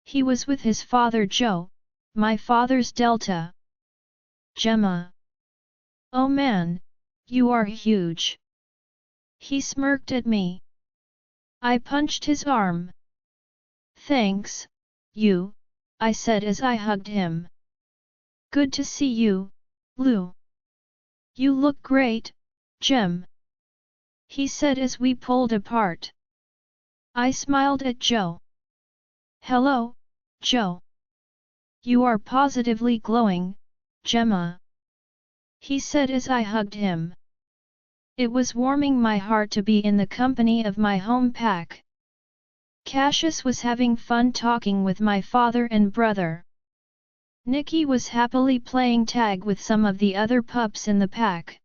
He was with his father Joe, my father's Delta. Gemma. Oh man, you are huge. He smirked at me. I punched his arm. Thanks, you, I said as I hugged him. Good to see you, Lou. You look great, Gem. He said as we pulled apart. I smiled at Joe. Hello, Joe. You are positively glowing, Gemma. He said as I hugged him. It was warming my heart to be in the company of my home pack. Cassius was having fun talking with my father and brother. Nikki was happily playing tag with some of the other pups in the pack.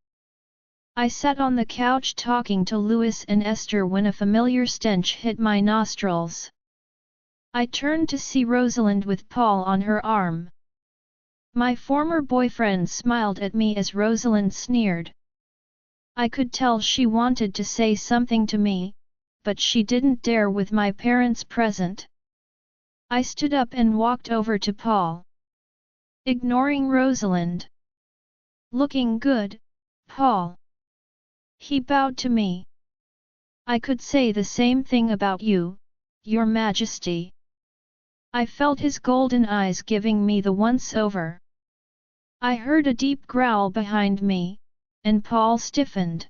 I sat on the couch talking to Louis and Esther when a familiar stench hit my nostrils. I turned to see Rosalind with Paul on her arm. My former boyfriend smiled at me as Rosalind sneered. I could tell she wanted to say something to me, but she didn't dare with my parents present. I stood up and walked over to Paul. Ignoring Rosalind. Looking good, Paul. He bowed to me. I could say the same thing about you, Your Majesty. I felt his golden eyes giving me the once-over. I heard a deep growl behind me, and Paul stiffened.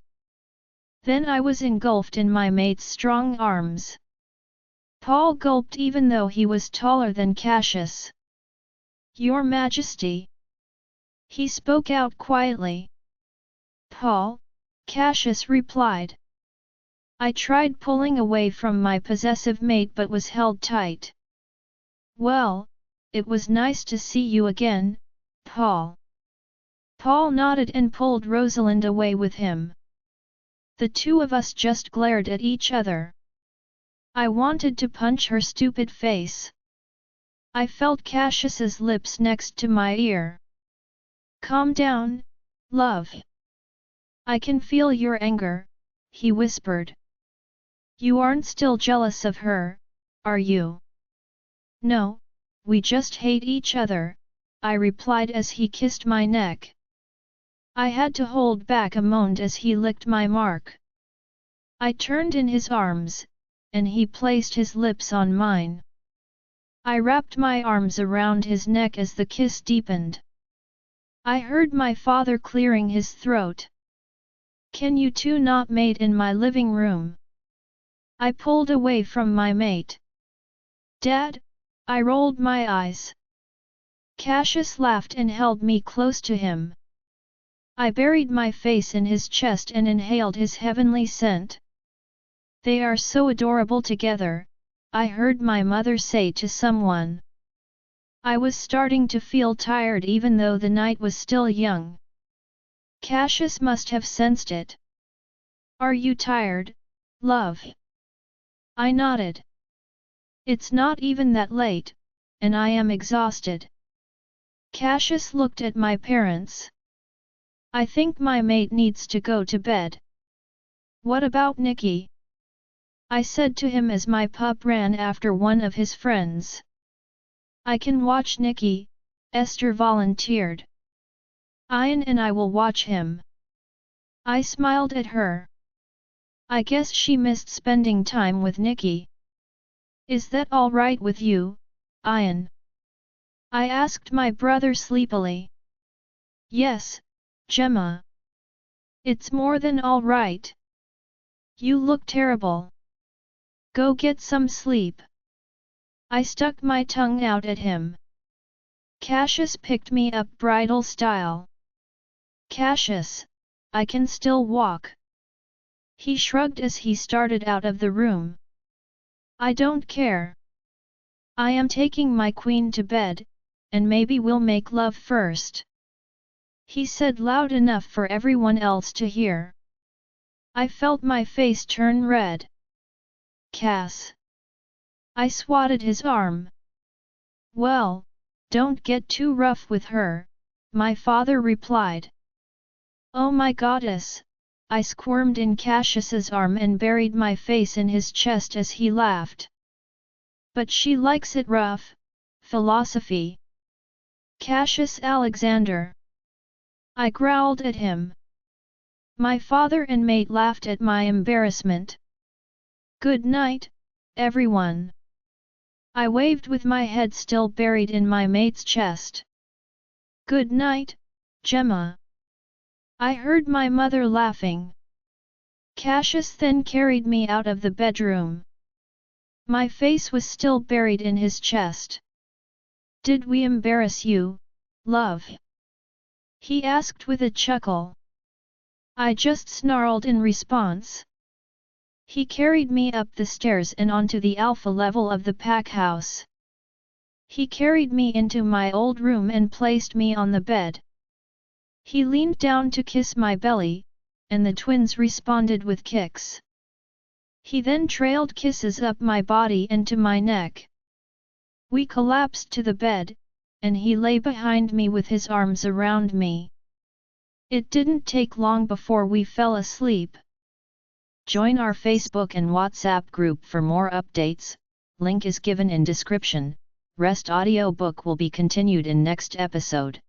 Then I was engulfed in my mate's strong arms. Paul gulped even though he was taller than Cassius. Your Majesty. He spoke out quietly. Paul, Cassius replied. I tried pulling away from my possessive mate but was held tight. Well, it was nice to see you again, Paul. Paul nodded and pulled Rosalind away with him. The two of us just glared at each other. I wanted to punch her stupid face. I felt Cassius's lips next to my ear. Calm down, love. I can feel your anger, he whispered. You aren't still jealous of her, are you? No, we just hate each other, I replied as he kissed my neck. I had to hold back a moan as he licked my mark. I turned in his arms, and he placed his lips on mine. I wrapped my arms around his neck as the kiss deepened. I heard my father clearing his throat. Can you two not mate in my living room? I pulled away from my mate. Dad, I rolled my eyes. Cassius laughed and held me close to him. I buried my face in his chest and inhaled his heavenly scent. They are so adorable together, I heard my mother say to someone. I was starting to feel tired even though the night was still young. Cassius must have sensed it. Are you tired, love? I nodded. It's not even that late, and I am exhausted. Cassius looked at my parents. I think my mate needs to go to bed. What about Nikki? I said to him as my pup ran after one of his friends. I can watch Nikki, Esther volunteered. Ian and I will watch him. I smiled at her. I guess she missed spending time with Nikki. Is that all right with you, Ian? I asked my brother sleepily. Yes, Gemma. It's more than all right. You look terrible. Go get some sleep. I stuck my tongue out at him. Cassius picked me up bridal style. Cassius, I can still walk. He shrugged as he started out of the room. I don't care. I am taking my queen to bed, and maybe we'll make love first. He said loud enough for everyone else to hear. I felt my face turn red. Cass. I swatted his arm. Well, don't get too rough with her, my father replied. Oh my goddess, I squirmed in Cassius's arm and buried my face in his chest as he laughed. But she likes it rough, philosophy. Cassius Alexander. I growled at him. My father and mate laughed at my embarrassment. Good night, everyone. I waved with my head still buried in my mate's chest. Good night, Gemma. I heard my mother laughing. Cassius then carried me out of the bedroom. My face was still buried in his chest. Did we embarrass you, love? He asked with a chuckle. I just snarled in response. He carried me up the stairs and onto the alpha level of the pack house. He carried me into my old room and placed me on the bed. He leaned down to kiss my belly, and the twins responded with kicks. He then trailed kisses up my body and to my neck. We collapsed to the bed, and he lay behind me with his arms around me. It didn't take long before we fell asleep. Join our Facebook and WhatsApp group for more updates, link is given in description. Rest audiobook will be continued in next episode.